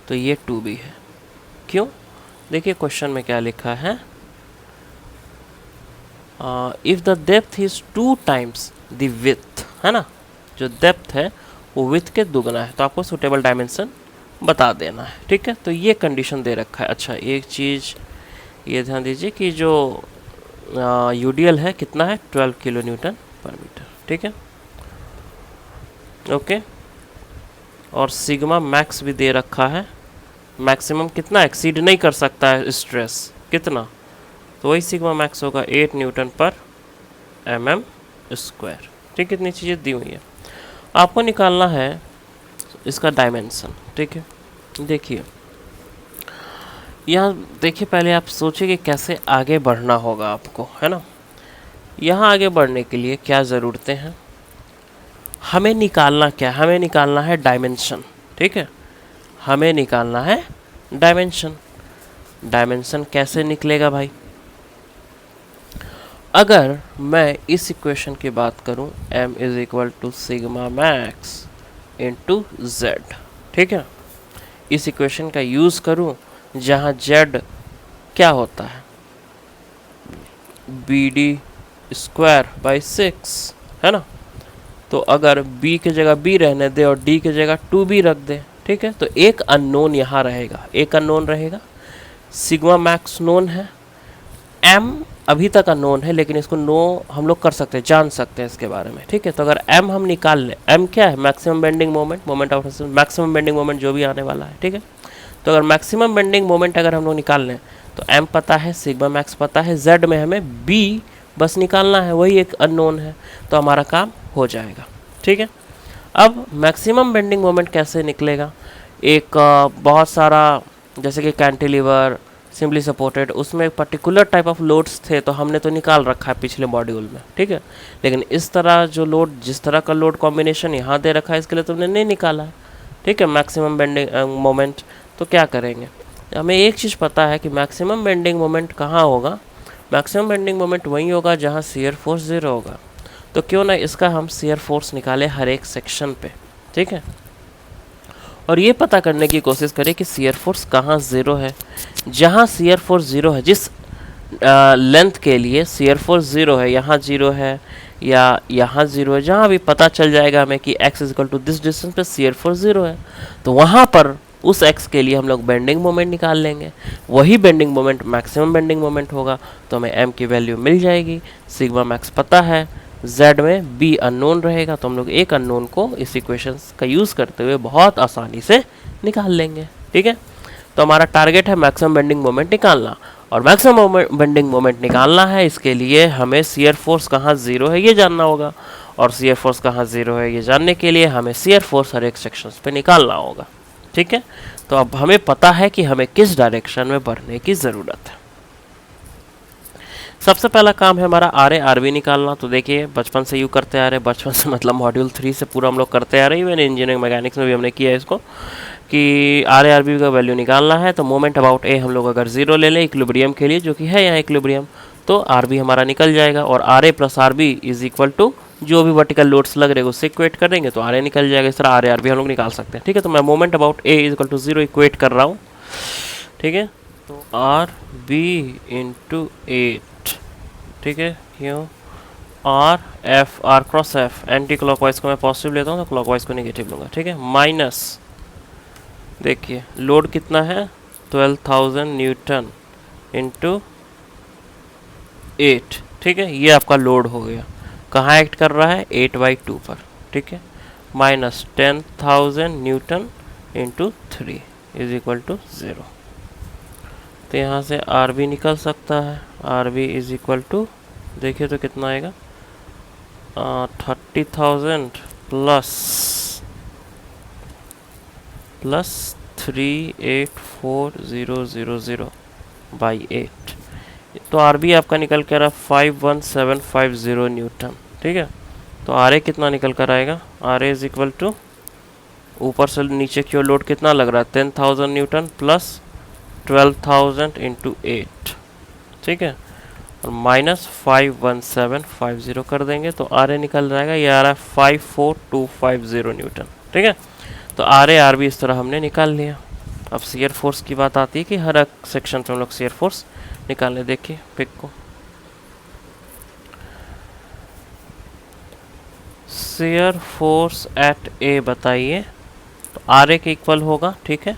तो ये 2b है। क्यों? देखिए क्वेश्चन में क्या लिखा है, if the depth is 2 times the width, है ना, जो डेप्थ है वो विड्थ के दुगना है, तो आपको सुटेबल डायमेंशन बता देना है, ठीक है। तो ये कंडीशन दे रखा है। अच्छा एक चीज़ ये ध्यान दीजिए कि जो यूडीएल है कितना है, 12 किलो न्यूटन पर मीटर, ठीक है, ओके। और सिग्मा मैक्स भी दे रखा है, मैक्सिमम कितना एक्सीड नहीं कर सकता है स्ट्रेस, कितना, तो वही सिग्मा मैक्स होगा 8 न्यूटन पर mm स्क्वायर, ठीक। कितनी चीज़ें दी हुई है, आपको निकालना है इसका डायमेंशन, ठीक है। देखिए यहाँ देखिए, पहले आप सोचिए कि कैसे आगे बढ़ना होगा आपको, है ना। यहाँ आगे बढ़ने के लिए क्या ज़रूरतें हैं, हमें निकालना क्या, हमें निकालना है डायमेंशन, ठीक है, हमें निकालना है डायमेंशन। डायमेंशन कैसे निकलेगा भाई? अगर मैं इस इक्वेशन की बात करूं, m is equal to sigma max into Z, ठीक है, इस इक्वेशन का यूज़ करूं जहां z क्या होता है, BD स्क्वायर बाई 6, है ना। तो अगर b की जगह b रहने दे और d की जगह 2b रख दे, ठीक है, तो एक अननोन यहाँ रहेगा, एक अननोन रहेगा, सिग्मा मैक्स नोन है, m अभी तक अननोन है, लेकिन इसको नो हम लोग कर सकते हैं, जान सकते हैं इसके बारे में, ठीक है। तो अगर m हम निकाल लें, m क्या है, maximum bending moment, moment of maximum bending moment जो भी आने वाला है, ठीक है। तो अगर मैक्सिमम बेंडिंग मोमेंट अगर हम लोग निकाल लें तो m पता है, सिग्मा मैक्स पता है, z में हमें b बस निकालना है, वही एक अननोन है, तो हमारा काम हो जाएगा, ठीक है। अब मैक्सिमम बेंडिंग मोमेंट कैसे निकलेगा, एक बहुत सारा जैसे कि कैंटिलीवर, सिंपली सपोर्टेड, उसमें पर्टिकुलर टाइप ऑफ लोड्स थे, तो हमने तो निकाल रखा है पिछले मॉड्यूल में, ठीक है। लेकिन इस तरह जो लोड, जिस तरह का लोड कॉम्बिनेशन यहाँ दे रखा है, इसके लिए तुमने नहीं निकाला है, ठीक है, मैक्सिमम बेंडिंग मोमेंट। तो क्या करेंगे, हमें एक चीज़ पता है कि मैक्सिमम बेंडिंग मोमेंट कहाँ होगा, मैक्सिमम बेंडिंग मोमेंट वहीं होगा जहाँ शियर फोर्स 0 होगा। तो क्यों ना इसका हम शियर फोर्स निकालें हर एक सेक्शन पे, ठीक है, और ये पता करने की कोशिश करें कि शियर फोर्स कहाँ 0 है। जहाँ शियर फोर्स 0 है, जिस लेंथ के लिए शियर फोर्स 0 है, यहाँ 0 है या यहाँ 0 है, जहाँ भी पता चल जाएगा हमें कि x equal to this distance पे शियर फोर्स 0 है, तो वहाँ पर उस x के लिए हम लोग बेंडिंग मोमेंट निकाल लेंगे, वही bending moment maximum bending moment होगा, तो हमें m की वैल्यू मिल जाएगी। सिग्मा मैक्स पता है, z में b अननोन रहेगा, तो हम लोग एक अननोन को इस इक्वेशन का यूज़ करते हुए बहुत आसानी से निकाल लेंगे, ठीक है। तो हमारा टारगेट है मैक्सिमम बेंडिंग मोमेंट निकालना, और मैक्सिमम बेंडिंग मोमेंट निकालना है, इसके लिए हमें शियर फोर्स कहाँ 0 है ये जानना होगा, और शियर फोर्स कहाँ 0 है ये जानने के लिए हमें शियर फोर्स हर एक सेक्शंस पे निकालना होगा, ठीक है। तो अब हमें पता है कि हमें किस डायरेक्शन में बढ़ने की ज़रूरत है। सबसे पहला काम है हमारा आर ए आर बी निकालना। तो देखिए बचपन से यूँ करते आ रहे, बचपन से मतलब मॉड्यूल 3 से पूरा हम लोग करते आ रहे हैं, इवन इंजीनियरिंग मैकेनिक्स में भी हमने किया है इसको कि आर ए आर बी का वैल्यू निकालना है, तो मोमेंट अबाउट ए हम लोग अगर 0 ले लें इक्विलिब्रियम के लिए, जो कि है यहाँ इक्विलिब्रियम, तो आर बी हमारा निकल जाएगा। और R A plus R B is equal to जो भी वर्टिकल लोड्स लग रहे हैं उससे इक्वेट कर देंगे तो आर ए निकल जाएगा। इस तरह आर ए आर बी हम लोग निकाल सकते हैं। ठीक है, तो मैं moment about A is equal to 0 equate कर रहा हूँ। ठीक है, तो आर बी इंटू 8, ठीक है, क्यों R F, R cross F, anti clockwise को मैं पॉजिटिव लेता हूँ तो क्लॉकवाइज को नेगेटिव लूँगा। ठीक है, माइनस, देखिए लोड कितना है 12,000 न्यूटन इंटू 8। ठीक है, ये आपका लोड हो गया, कहाँ एक्ट कर रहा है 8/2 पर। ठीक है, minus 10,000 newton into 3 is equal to 0। तो यहाँ से आर बी निकल सकता है, R B is equal to, देखिए तो कितना आएगा 30,000 प्लस 384,000 बाई 8। तो आर बी आपका निकल कर रहा 51750 न्यूटन। ठीक है, तो आर ए कितना निकल कर आएगा, R A is equal to ऊपर से नीचे की ओर लोड कितना लग रहा है 10,000 न्यूटन प्लस 12,000 इंटू 8। ठीक है, और माइनस 51750 कर देंगे तो आर ए निकल जाएगा, ये आ रहा है 54250 न्यूटन। ठीक है, तो आर ए आर बी इस तरह हमने निकाल लिया। अब शियर फोर्स की बात आती है कि हर एक सेक्शन पे हम लोग शियर फोर्स निकालने। देखिए पिक को, शियर फोर्स एट ए बताइए, तो आर ए के इक्वल होगा, ठीक है,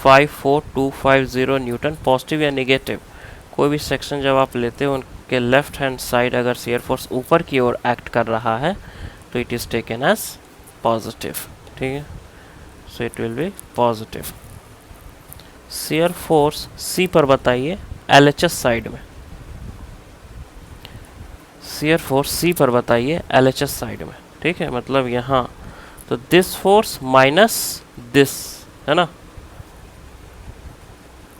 54250 न्यूटन। पॉजिटिव या नेगेटिव कोई भी सेक्शन जब आप लेते हो उनके लेफ्ट हैंड साइड अगर शियर फोर्स ऊपर की ओर एक्ट कर रहा है तो it is taken as positive. ठीक है, so it will be positive. Shear force C पर बताइए एलएचएस साइड में, शियर फोर्स सी पर बताइए एलएचएस साइड में। ठीक है, मतलब यहाँ तो दिस फोर्स माइनस दिस, है ना,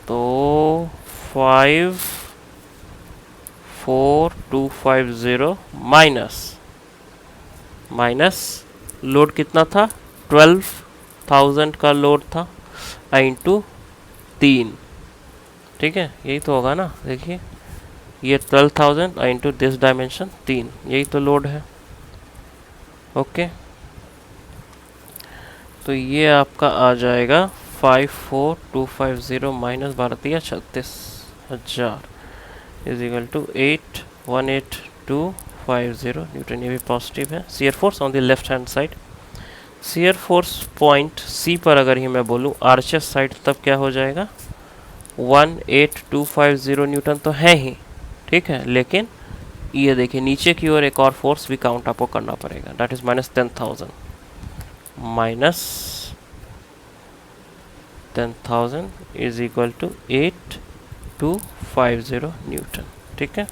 तो 54250 माइनस लोड कितना था 12,000 का लोड था इंटू 3। ठीक है, यही तो होगा ना, देखिए ये 12,000 इंटू दिस डायमेंशन 3, यही तो लोड है। ओके, तो ये आपका आ जाएगा 54250 minus 12,36,000 is equal to 818,250 newton. ये भी पॉजिटिव है। Shear force on the left hand side, shear force point C पर अगर ही मैं बोलूँ आरएचएस साइड, तब क्या हो जाएगा 18,250 न्यूटन तो है ही। ठीक है, लेकिन ये देखिए नीचे की ओर एक और फोर्स भी काउंट आपको करना पड़ेगा, that is minus 10,000 is equal to 8,250 newton. ठीक है,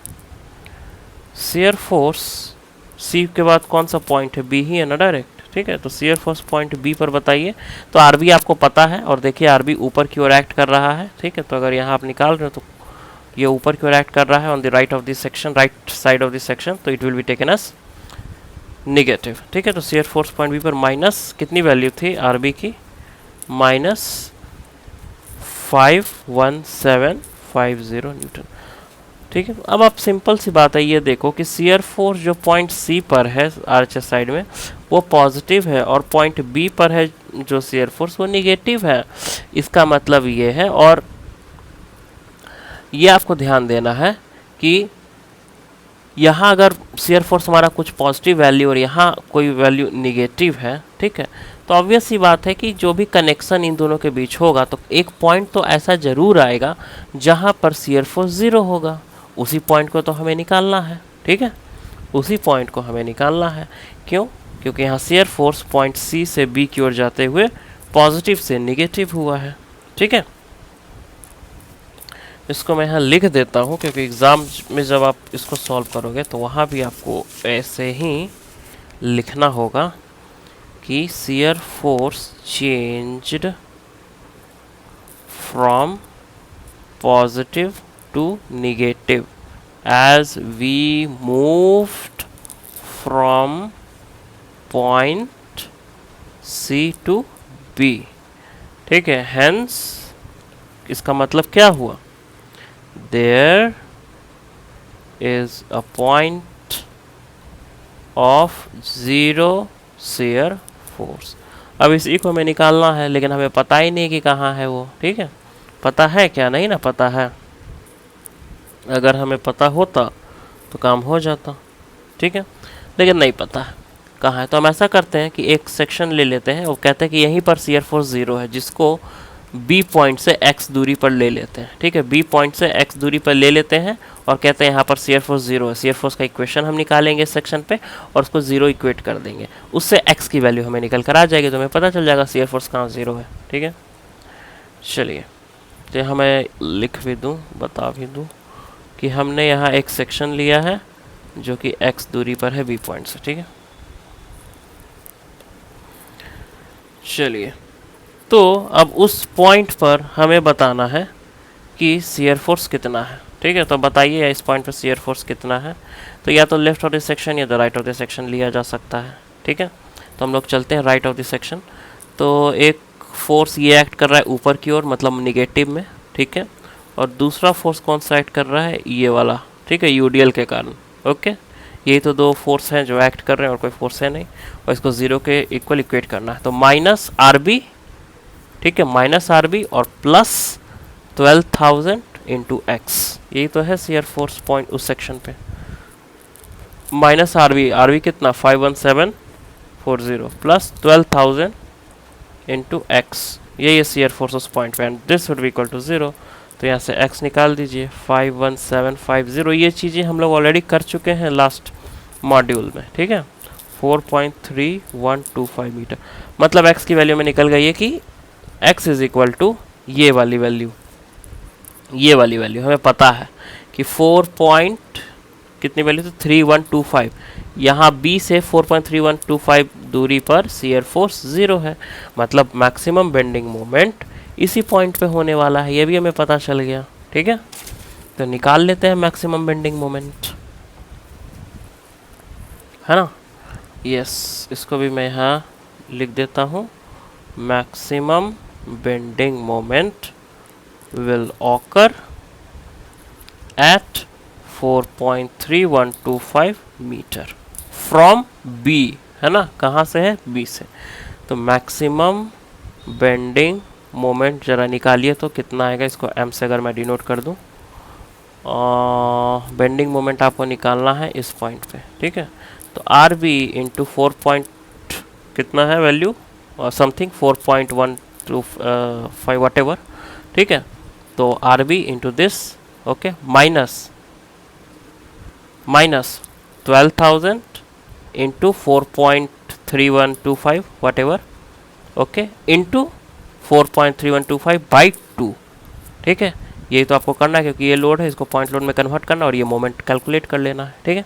शियर फोर्स सी के बाद कौन सा पॉइंट है, बी ही है ना डायरेक्ट। ठीक है, तो शियर फोर्स पॉइंट बी पर बताइए, तो आरबी आपको पता है, और देखिए आरबी ऊपर की ओर एक्ट कर रहा है। ठीक है, तो अगर यहाँ आप निकाल रहे हो तो ये ऊपर की ओर एक्ट कर रहा है on the right of this section, right side of this section, तो it will be taken as negative. ठीक है, तो शियर फोर्स पॉइंट बी पर माइनस कितनी वैल्यू थी आरबी की, माइनस 51750 न्यूटन। ठीक है, अब आप सिंपल सी बात है, ये देखो कि शियर फोर्स जो पॉइंट सी पर है आरएचएस साइड में वो पॉजिटिव है, और पॉइंट बी पर है जो शियर फोर्स वो निगेटिव है। इसका मतलब ये है, और ये आपको ध्यान देना है कि यहाँ अगर शियर फोर्स हमारा कुछ पॉजिटिव वैल्यू और यहाँ कोई वैल्यू निगेटिव है, ठीक है, तो ऑब्वियस सी बात है कि जो भी कनेक्शन इन दोनों के बीच होगा तो एक पॉइंट तो ऐसा ज़रूर आएगा जहाँ पर शियर फोर्स 0 होगा। उसी पॉइंट को तो हमें निकालना है। ठीक है, उसी पॉइंट को हमें निकालना है। क्यों? क्योंकि यहाँ शियर फोर्स पॉइंट सी से बी की ओर जाते हुए पॉजिटिव से निगेटिव हुआ है। ठीक है, इसको मैं यहाँ लिख देता हूँ क्योंकि एग्ज़ाम में जब आप इसको सॉल्व करोगे तो वहाँ भी आपको ऐसे ही लिखना होगा कि shear force changed from positive to negative as we moved from point C to B, ठीक है, हेंस इसका मतलब क्या हुआ, there is a point of zero shear force. अब इसी को हमें निकालना है, लेकिन हमें पता ही नहीं कि कहाँ है वो। ठीक है, पता है क्या, नहीं ना पता है। अगर हमें पता होता तो काम हो जाता। ठीक है, लेकिन नहीं पता है कहाँ है। तो हम ऐसा करते हैं कि एक सेक्शन ले लेते हैं और कहते हैं कि यहीं पर शियर फोर्स जीरो है, जिसको बी पॉइंट से एक्स दूरी पर ले लेते हैं। ठीक है, बी पॉइंट से एक्स दूरी पर ले लेते हैं और कहते हैं यहाँ पर शियर फोर्स जीरो है। शियर फोर्स का इक्वेशन हम निकालेंगे इस सेक्शन पे और उसको जीरो इक्वेट कर देंगे, उससे एक्स की वैल्यू हमें निकल कर आ जाएगी, तो हमें पता चल जाएगा शियर फोर्स कहाँ जीरो है। ठीक है, चलिए तो यहाँ मैं लिख भी दूँ, बता भी दूँ कि हमने यहाँ एक सेक्शन लिया है जो कि x दूरी पर है बी पॉइंट से। ठीक है, चलिए तो अब उस पॉइंट पर हमें बताना है कि शियर फोर्स कितना है। ठीक है, तो बताइए इस पॉइंट पर शियर फोर्स कितना है। तो या तो लेफ्ट ऑफ द सेक्शन या तो राइट ऑफ द सेक्शन लिया जा सकता है। ठीक है, तो हम लोग चलते हैं राइट ऑफ द सेक्शन। तो एक फोर्स ये एक्ट कर रहा है ऊपर की ओर, मतलब निगेटिव में। ठीक है, और दूसरा फोर्स कौन सा एक्ट कर रहा है, ये वाला। ठीक है, यूडीएल के कारण। ओके, यही तो दो फोर्स हैं जो एक्ट कर रहे हैं और कोई फोर्स है नहीं, और इसको जीरो के इक्वल इक्वेट करना है। तो माइनस आर बी, ठीक है, माइनस आर बी और प्लस 12,000 इंटू एक्स, यही तो है शियर फोर्स पॉइंट उस सेक्शन पे। माइनस आर बी कितना 51740 प्लस 12,000 इंटू एक्स, यही है शियर फोर्स उस पॉइंट पे, and this would be equal to zero. तो यहाँ से x निकाल दीजिए 51750। ये चीज़ें हम लोग ऑलरेडी कर चुके हैं लास्ट मॉड्यूल में। ठीक है, 4.3125 मीटर, मतलब x की वैल्यू में निकल गई है कि x इज इक्वल टू ये वाली वैल्यू, ये वाली वैल्यू हमें पता है कि 4 पॉइंट कितनी वैल्यू थी 3125। यहाँ b से 4.3125 दूरी पर शियर फोर्स जीरो है, मतलब मैक्सिमम बेंडिंग मोमेंट इसी पॉइंट पे होने वाला है, ये भी हमें पता चल गया। ठीक है, तो निकाल लेते हैं मैक्सिमम बेंडिंग मोमेंट, है ना। यस, इसको भी मैं यहाँ लिख देता हूँ, maximum bending moment will occur at 4.3125 metre from B, है ना, कहाँ से है, बी से। तो मैक्सिमम बेंडिंग मोमेंट जरा निकालिए तो कितना आएगा, इसको m से अगर मैं डिनोट कर दूं, बेंडिंग मोमेंट आपको निकालना है इस पॉइंट पे। ठीक है, तो आर बी इंटू 4 पॉइंट कितना है वैल्यू, समथिंग 4.125 वट एवर। ठीक है, तो R B into this, okay, minus 12,000 into 4.3125 whatever, okay, into 4.3125 by 2। ठीक है, यही तो आपको करना है, क्योंकि ये लोड है, इसको पॉइंट लोड में कन्वर्ट करना और ये मोमेंट कैलकुलेट कर लेना है। ठीक है,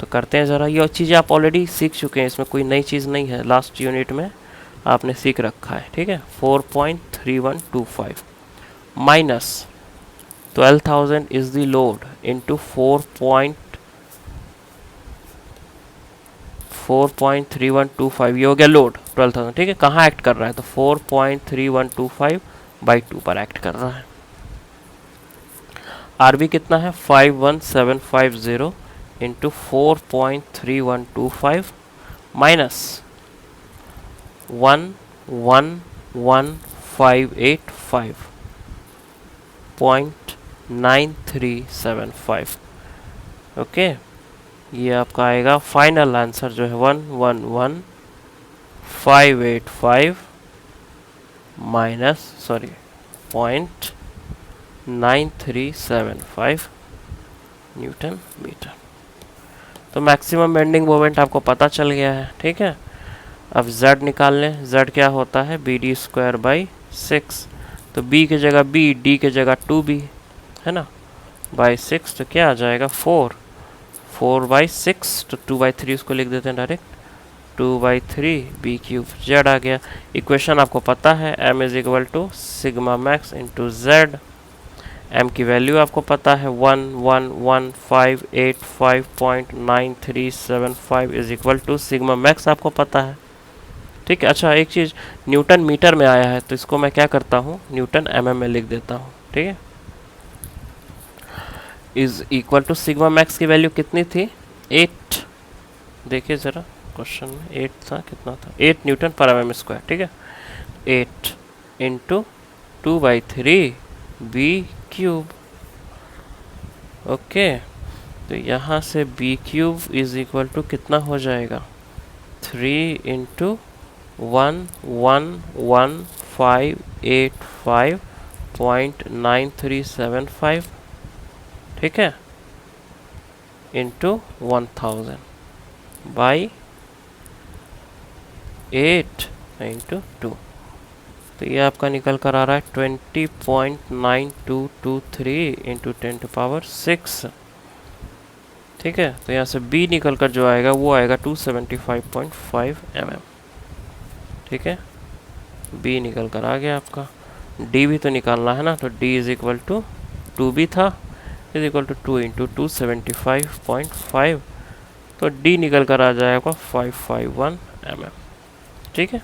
तो करते हैं ज़रा। ये चीज़ें आप ऑलरेडी सीख चुके हैं, इसमें कोई नई चीज़ नहीं है, लास्ट यूनिट में आपने सीख रखा है। ठीक है, 4.3125 minus 12,000 is the load into 4.3125, ये हो गया लोड 12,000। ठीक है, कहाँ एक्ट कर रहा है, तो 4.3125 बाई 2 पर एक्ट कर रहा है। आर बी कितना है 51750 इंटू 4.3125 माइनस 111,585.9375। ओके, ये आपका आएगा फाइनल आंसर जो है 111,585 माइनस 0.9375 न्यूटन मीटर। तो मैक्सिमम बेंडिंग मोमेंट आपको पता चल गया है। ठीक है, अब z निकाल लें। z क्या होता है, बी डी स्क्वायर बाई 6। तो b की जगह b, d की जगह 2b, है ना, बाई 6। तो क्या आ जाएगा 4/6, तो 2/3 उसको लिख देते हैं डायरेक्ट, 2/3 b क्यूब। z आ गया। इक्वेशन आपको पता है, m is equal to sigma max into z। m की वैल्यू आपको पता है 111,585.9375 is equal to sigma max आपको पता है ठीक है। अच्छा एक चीज़, न्यूटन मीटर में आया है तो इसको मैं क्या करता हूँ, न्यूटन mm में लिख देता हूँ। ठीक है, is equal to sigma max की वैल्यू कितनी थी, 8। देखिए ज़रा क्वेश्चन में 8 था, कितना था, 8 न्यूटन पर mm स्क्वायर। ठीक है, 8 इंटू 2/3 बी क्यूब। ओके, तो यहाँ से B cube is equal to कितना हो जाएगा, 3 इंटू 1111585.9375, ठीक है, इंटू 1000 बाई 8 इंटू 2। तो ये आपका निकल कर आ रहा है 20.9223 इंटू 10⁶। ठीक है, तो यहाँ से B निकल कर जो आएगा वो आएगा 275.5 mm। ठीक है, B निकल कर आ गया आपका। D भी तो निकालना है ना, तो D is equal to 2B था, इज इक्वल टू 2 इंटू 275.5, तो D निकल कर आ जाएगा 551 mm। ठीक है,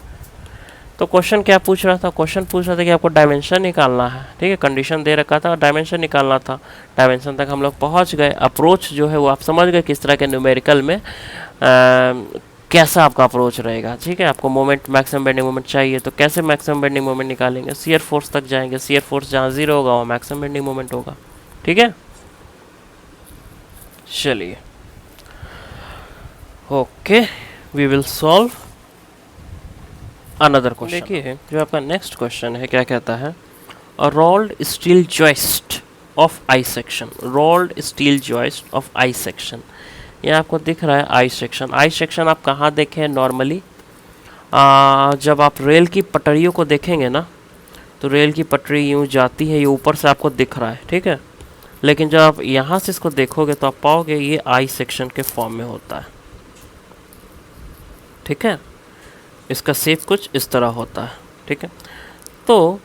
तो क्वेश्चन क्या पूछ रहा था, क्वेश्चन पूछ रहा था कि आपको डायमेंशन निकालना है। ठीक है, कंडीशन दे रखा था, डायमेंशन निकालना था। डायमेंशन तक हम लोग पहुंच गए। अप्रोच जो है वो आप समझ गए किस तरह के न्यूमेरिकल में कैसा आपका अप्रोच रहेगा। ठीक है, आपको मोमेंट, मैक्सिमम बेंडिंग मोमेंट चाहिए तो कैसे मैक्सिमम बेंडिंग मोमेंट निकालेंगे, शियर फोर्स तक जाएंगे, शियर फोर्स जहाँ 0 होगा वहाँ मैक्सिमम बेंडिंग मोमेंट होगा। ठीक है, चलिए okay, we will solve another question. देखिए जो आपका नेक्स्ट क्वेश्चन है क्या कहता है, a rolled steel joist of I section, rolled steel joist of I section. ये आपको दिख रहा है आई सेक्शन। आई सेक्शन आप कहाँ देखें नॉर्मली, जब आप रेल की पटरियों को देखेंगे ना, तो रेल की पटरी यूँ जाती है, ये ऊपर से आपको दिख रहा है। ठीक है, लेकिन जब आप यहाँ से इसको देखोगे तो आप पाओगे ये आई सेक्शन के फॉर्म में होता है। ठीक है, इसका शेप कुछ इस तरह होता है। ठीक है, तो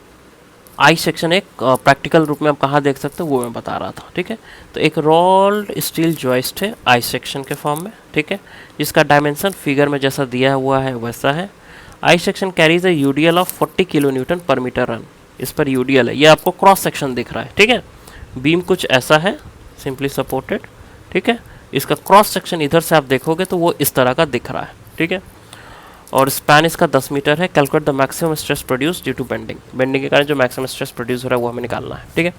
आई सेक्शन एक प्रैक्टिकल रूप में आप कहाँ देख सकते हो वो मैं बता रहा था। ठीक है, तो एक रोल्ड स्टील जॉइस्ट है आई सेक्शन के फॉर्म में। ठीक है, जिसका डायमेंशन फिगर में जैसा दिया हुआ है वैसा है। I section carries a UDL of 40 kilo Newton per metre run. इस पर यूडीएल है, ये आपको क्रॉस सेक्शन दिख रहा है। ठीक है, बीम कुछ ऐसा है, सिंपली सपोर्टेड। ठीक है, इसका क्रॉस सेक्शन इधर से आप देखोगे तो वो इस तरह का दिख रहा है। ठीक है, और स्पैन इसका 10 मीटर है। Calculate the maximum stress produce due to bending, bending के कारण जो मैक्सिमम स्ट्रेस प्रोड्यूस हो रहा है वो हमें निकालना है। ठीक है,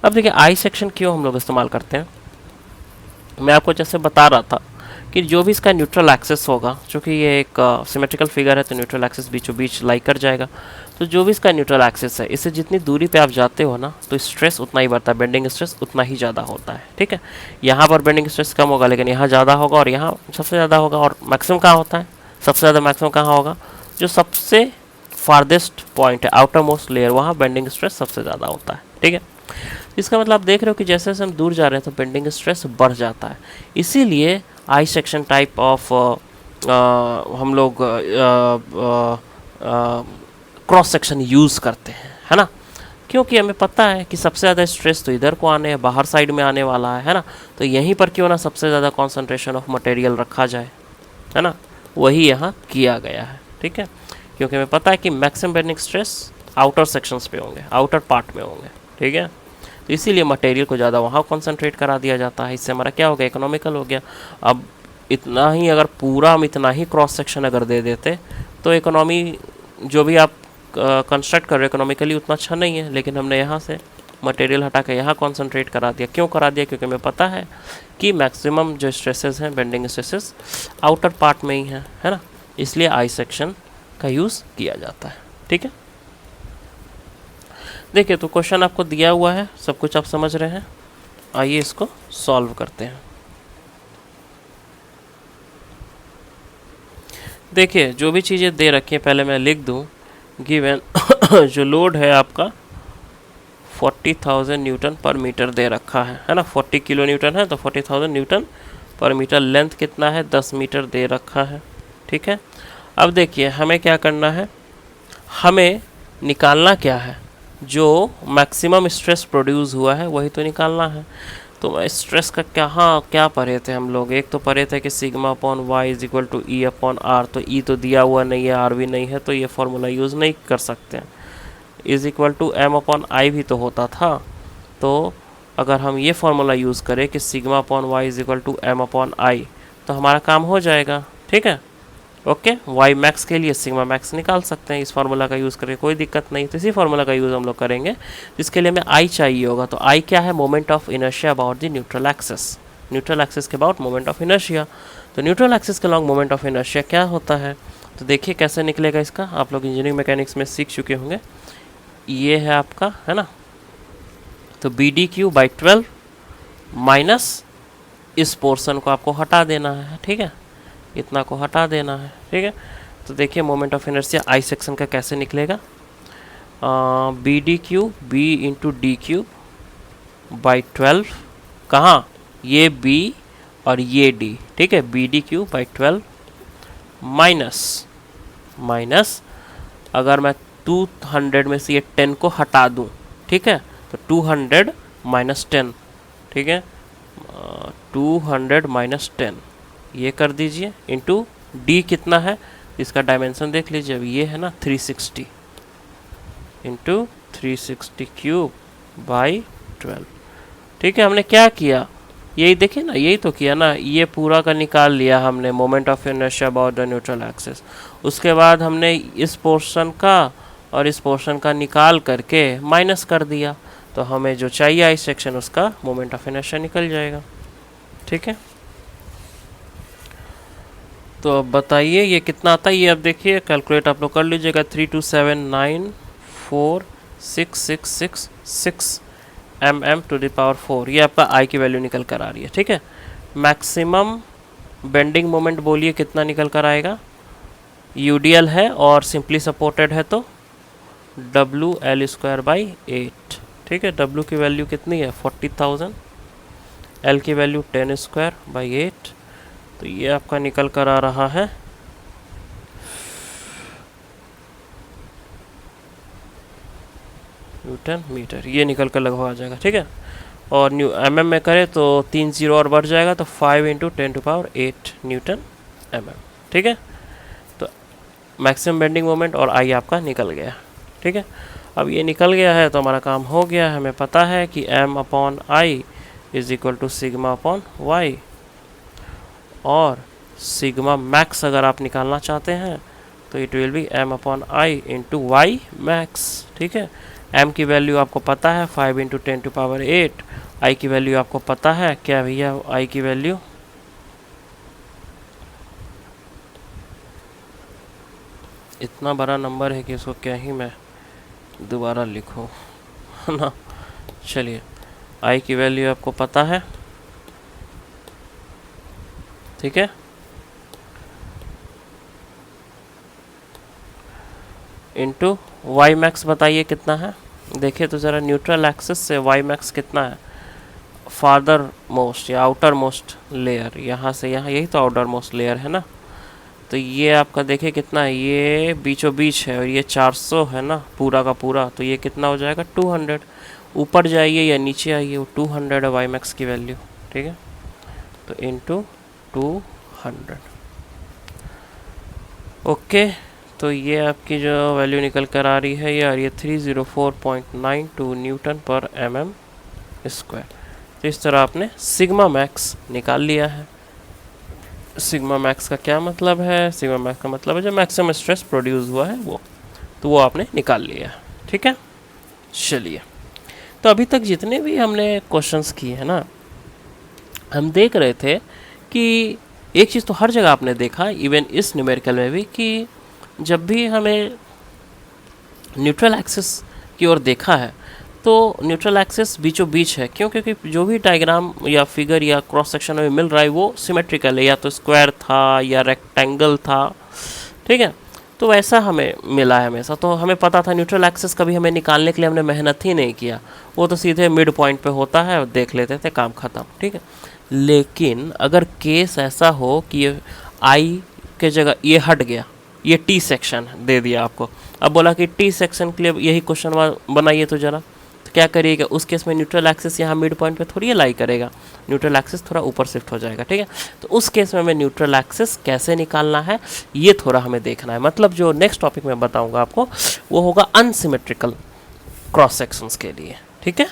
अब देखिए आई सेक्शन क्यों हम लोग इस्तेमाल करते हैं। मैं आपको जैसे बता रहा था कि जो भी इसका न्यूट्रल एक्सेस होगा, चूँकि ये एक सिमेट्रिकल फिगर है तो न्यूट्रल एक्सेस बीचों बीच लाई कर जाएगा, तो जो भी इसका न्यूट्रल एक्सेस है, इससे जितनी दूरी पे आप जाते हो ना तो स्ट्रेस उतना ही बढ़ता है, बेंडिंग स्ट्रेस उतना ही ज़्यादा होता है। ठीक है, यहाँ पर बेंडिंग स्ट्रेस कम होगा लेकिन यहाँ ज़्यादा होगा और यहाँ सबसे ज़्यादा होगा। और मैक्सिमम कहाँ होता है, सबसे ज़्यादा मैक्सिमम कहाँ होगा, जो सबसे फारदेस्ट पॉइंट है, आउटर मोस्ट लेयर, वहाँ बेंडिंग स्ट्रेस सबसे ज़्यादा होता है। ठीक है, इसका मतलब आप देख रहे हो कि जैसे जैसे हम दूर जा रहे हैं तो बेंडिंग स्ट्रेस बढ़ जाता है। इसीलिए आई सेक्शन टाइप ऑफ हम लोग क्रॉस सेक्शन यूज़ करते हैं, है ना, क्योंकि हमें पता है कि सबसे ज़्यादा स्ट्रेस तो इधर को आने, बाहर साइड में आने वाला है ना, तो यहीं पर क्यों ना सबसे ज़्यादा कॉन्सेंट्रेशन ऑफ मटेरियल रखा जाए, है ना, वही यहाँ किया गया है। ठीक है, क्योंकि हमें पता है कि maximum bending stress outer sections पे होंगे, आउटर पार्ट में होंगे। ठीक है, तो इसीलिए मटेरियल को ज़्यादा वहाँ कॉन्सेंट्रेट करा दिया जाता है। इससे हमारा क्या हो गया, इकोनॉमिकल हो गया। अब इतना ही अगर पूरा हम इतना ही क्रॉस सेक्शन अगर दे देते तो इकोनॉमी जो भी आप कंस्ट्रक्ट कर रहे हो इकोनॉमिकली उतना अच्छा नहीं है, लेकिन हमने यहाँ से मटेरियल हटा के यहाँ कॉन्सेंट्रेट करा दिया। क्यों करा दिया, क्योंकि हमें पता है कि मैक्सिमम जो स्ट्रेसेस हैं, बेंडिंग स्ट्रेसेस आउटर पार्ट में ही हैं, है ना, इसलिए आई सेक्शन का यूज़ किया जाता है। ठीक है, देखिए तो क्वेश्चन आपको दिया हुआ है, सब कुछ आप समझ रहे हैं। आइए इसको सॉल्व करते हैं। देखिए जो भी चीज़ें दे रखी हैं पहले मैं लिख दूं। गिवन जो लोड है आपका 40,000 न्यूटन पर मीटर दे रखा है ना, 40 किलो न्यूटन है तो 40,000 न्यूटन पर मीटर। लेंथ कितना है, 10 मीटर दे रखा है। ठीक है, अब देखिए हमें क्या करना है, हमें निकालना क्या है, जो मैक्सिमम स्ट्रेस प्रोड्यूस हुआ है वही तो निकालना है। तो स्ट्रेस का क्या पढ़े थे हम लोग? एक तो पढ़े थे कि sigma upon Y is equal to E upon R, तो ई तो दिया हुआ नहीं है, आर भी नहीं है, तो ये फॉर्मूला यूज़ नहीं कर सकते हैं। Is equal to M upon I भी तो होता था, तो अगर हम ये फॉर्मूला यूज़ करें कि sigma upon Y is equal to M upon I, तो हमारा काम हो जाएगा। ठीक है, ओके। वाई मैक्स के लिए सिग्मा मैक्स निकाल सकते हैं इस फार्मूला का यूज़ करके, कोई दिक्कत नहीं। तो इसी फार्मूला का यूज़ हम लोग करेंगे, जिसके लिए हमें आई चाहिए होगा। तो आई क्या है? Moment of inertia about the neutral axis. Neutral axis के अबाउट मोमेंट ऑफ इनर्शिया। तो न्यूट्रल एक्सिस के लॉन्ग मोमेंट ऑफ इनर्शिया क्या होता है? तो देखिए कैसे निकलेगा इसका, आप लोग इंजीनियरिंग मैकेनिक्स में सीख चुके होंगे। ये है आपका, है ना, तो B D cube by 12 minus इस पोर्शन को आपको हटा देना है। ठीक है, इतना को हटा देना है। ठीक है, तो देखिए moment of inertia I section का कैसे निकलेगा। B D cube B into D cube by 12, कहाँ? ये बी और ये डी। ठीक है, B D cube by 12 minus अगर मैं 200 में से ये 10 को हटा दूँ, ठीक है, तो 200 माइनस 10। ठीक है, 200 माइनस 10 ये कर दीजिए, इंटू डी कितना है, इसका डायमेंशन देख लीजिए। अब ये है ना 360 इंटू 360 क्यूब बाई 12। ठीक है, हमने क्या किया, यही देखिए ना, यही तो किया ना, ये पूरा का निकाल लिया हमने moment of inertia about the neutral axis. उसके बाद हमने इस पोर्शन का और इस पोर्शन का निकाल करके माइनस कर दिया, तो हमें जो चाहिए आई सेक्शन उसका मोमेंट ऑफ इनर्शिया निकल जाएगा। ठीक है, तो अब बताइए ये कितना आता है। ये अब देखिए कैलकुलेट आप लोग कर लीजिएगा। 327946666 mm टू द पावर 4, ये आपका आई की वैल्यू निकल कर आ रही है। ठीक है, मैक्सिमम बेंडिंग मोमेंट बोलिए कितना निकल कर आएगा। यूडीएल है और सिंपली सपोर्टेड है तो डब्ल्यू एल स्क्वायर बाई 8। ठीक है, डब्ल्यू की वैल्यू कितनी है 40,000, एल की वैल्यू 10 स्क्वायर बाई 8, तो ये आपका निकल कर आ रहा है न्यूटन मीटर, ये निकल कर लगभग आ जाएगा। ठीक है, और न्यू एमएम में करें तो 3 जीरो और बढ़ जाएगा, तो 5 इंटू 10⁸ न्यूटन एमएम। ठीक है, तो मैक्सिमम बेंडिंग मोमेंट और आई आपका निकल गया। ठीक है, अब ये निकल गया है तो हमारा काम हो गया। हमें पता है कि M upon I is equal to sigma upon Y, और सिग्मा मैक्स अगर आप निकालना चाहते हैं तो it will be M upon I into Y max. ठीक है, एम की वैल्यू आपको पता है 5 इंटू 10⁸, आई की वैल्यू आपको पता है क्या भैया, आई की वैल्यू इतना बड़ा नंबर है कि इसको क्या ही मैं दोबारा लिखूं, है ना। चलिए, आई की वैल्यू आपको पता है। ठीक है, इंटू वाई मैक्स बताइए कितना है। देखिए तो ज़रा न्यूट्रल एक्सिस से वाई मैक्स कितना है, फार्दर मोस्ट या आउटर मोस्ट लेयर, यहाँ से यहाँ, यही तो आउटर मोस्ट लेयर है ना। तो ये आपका देखिए कितना है, ये बीचों बीच है और ये 400 है ना पूरा का पूरा, तो ये कितना हो जाएगा 200। ऊपर जाइए या नीचे आइए, वो 200 है वाई मैक्स की वैल्यू। ठीक है, तो इंटू 200। ओके, तो ये आपकी जो वैल्यू निकल कर आ रही है यार, ये 304.92 न्यूटन पर mm स्क्वायर। तो इस तरह आपने सिग्मा मैक्स निकाल लिया है। सिग्मा मैक्स का क्या मतलब है? सिग्मा मैक्स का मतलब है जो मैक्सिमम स्ट्रेस प्रोड्यूस हुआ है वो, तो वो आपने निकाल लिया है। ठीक है, चलिए, तो अभी तक जितने भी हमने क्वेश्चंस किए हैं ना, हम देख रहे थे कि एक चीज़ तो हर जगह आपने देखा, इवन इस न्यूमेरिकल में भी, कि जब भी हमें न्यूट्रल एक्सिस की ओर देखा है तो न्यूट्रल एक्सिस बीचों बीच है। क्यों? क्योंकि जो भी डायग्राम या फिगर या क्रॉस सेक्शन में मिल रहा है वो सिमेट्रिकल है, या तो स्क्वायर था या रेक्टेंगल था। ठीक है, तो वैसा हमें मिला है हमेशा। तो हमें पता था न्यूट्रल एक्सिस कभी हमें निकालने के लिए हमने मेहनत ही नहीं किया, वो तो सीधे मिड पॉइंट पे होता है और देख लेते थे, काम ख़त्म। ठीक है, लेकिन अगर केस ऐसा हो कि ये आई के जगह ये हट गया, ये टी सेक्शन दे दिया आपको, अब बोला कि टी सेक्शन के लिए यही क्वेश्चन बनाइए तो जरा, तो क्या करिएगा, उस केस में न्यूट्रल एक्सिस यहाँ मिड पॉइंट पे थोड़ी अलाई करेगा, न्यूट्रल एक्सिस थोड़ा ऊपर शिफ्ट हो जाएगा, ठीक है। तो उस केस में हमें न्यूट्रल एक्सिस कैसे निकालना है ये थोड़ा हमें देखना है। मतलब जो नेक्स्ट टॉपिक में बताऊंगा आपको वो होगा अनसिमेट्रिकल क्रॉस सेक्शंस के लिए, ठीक है।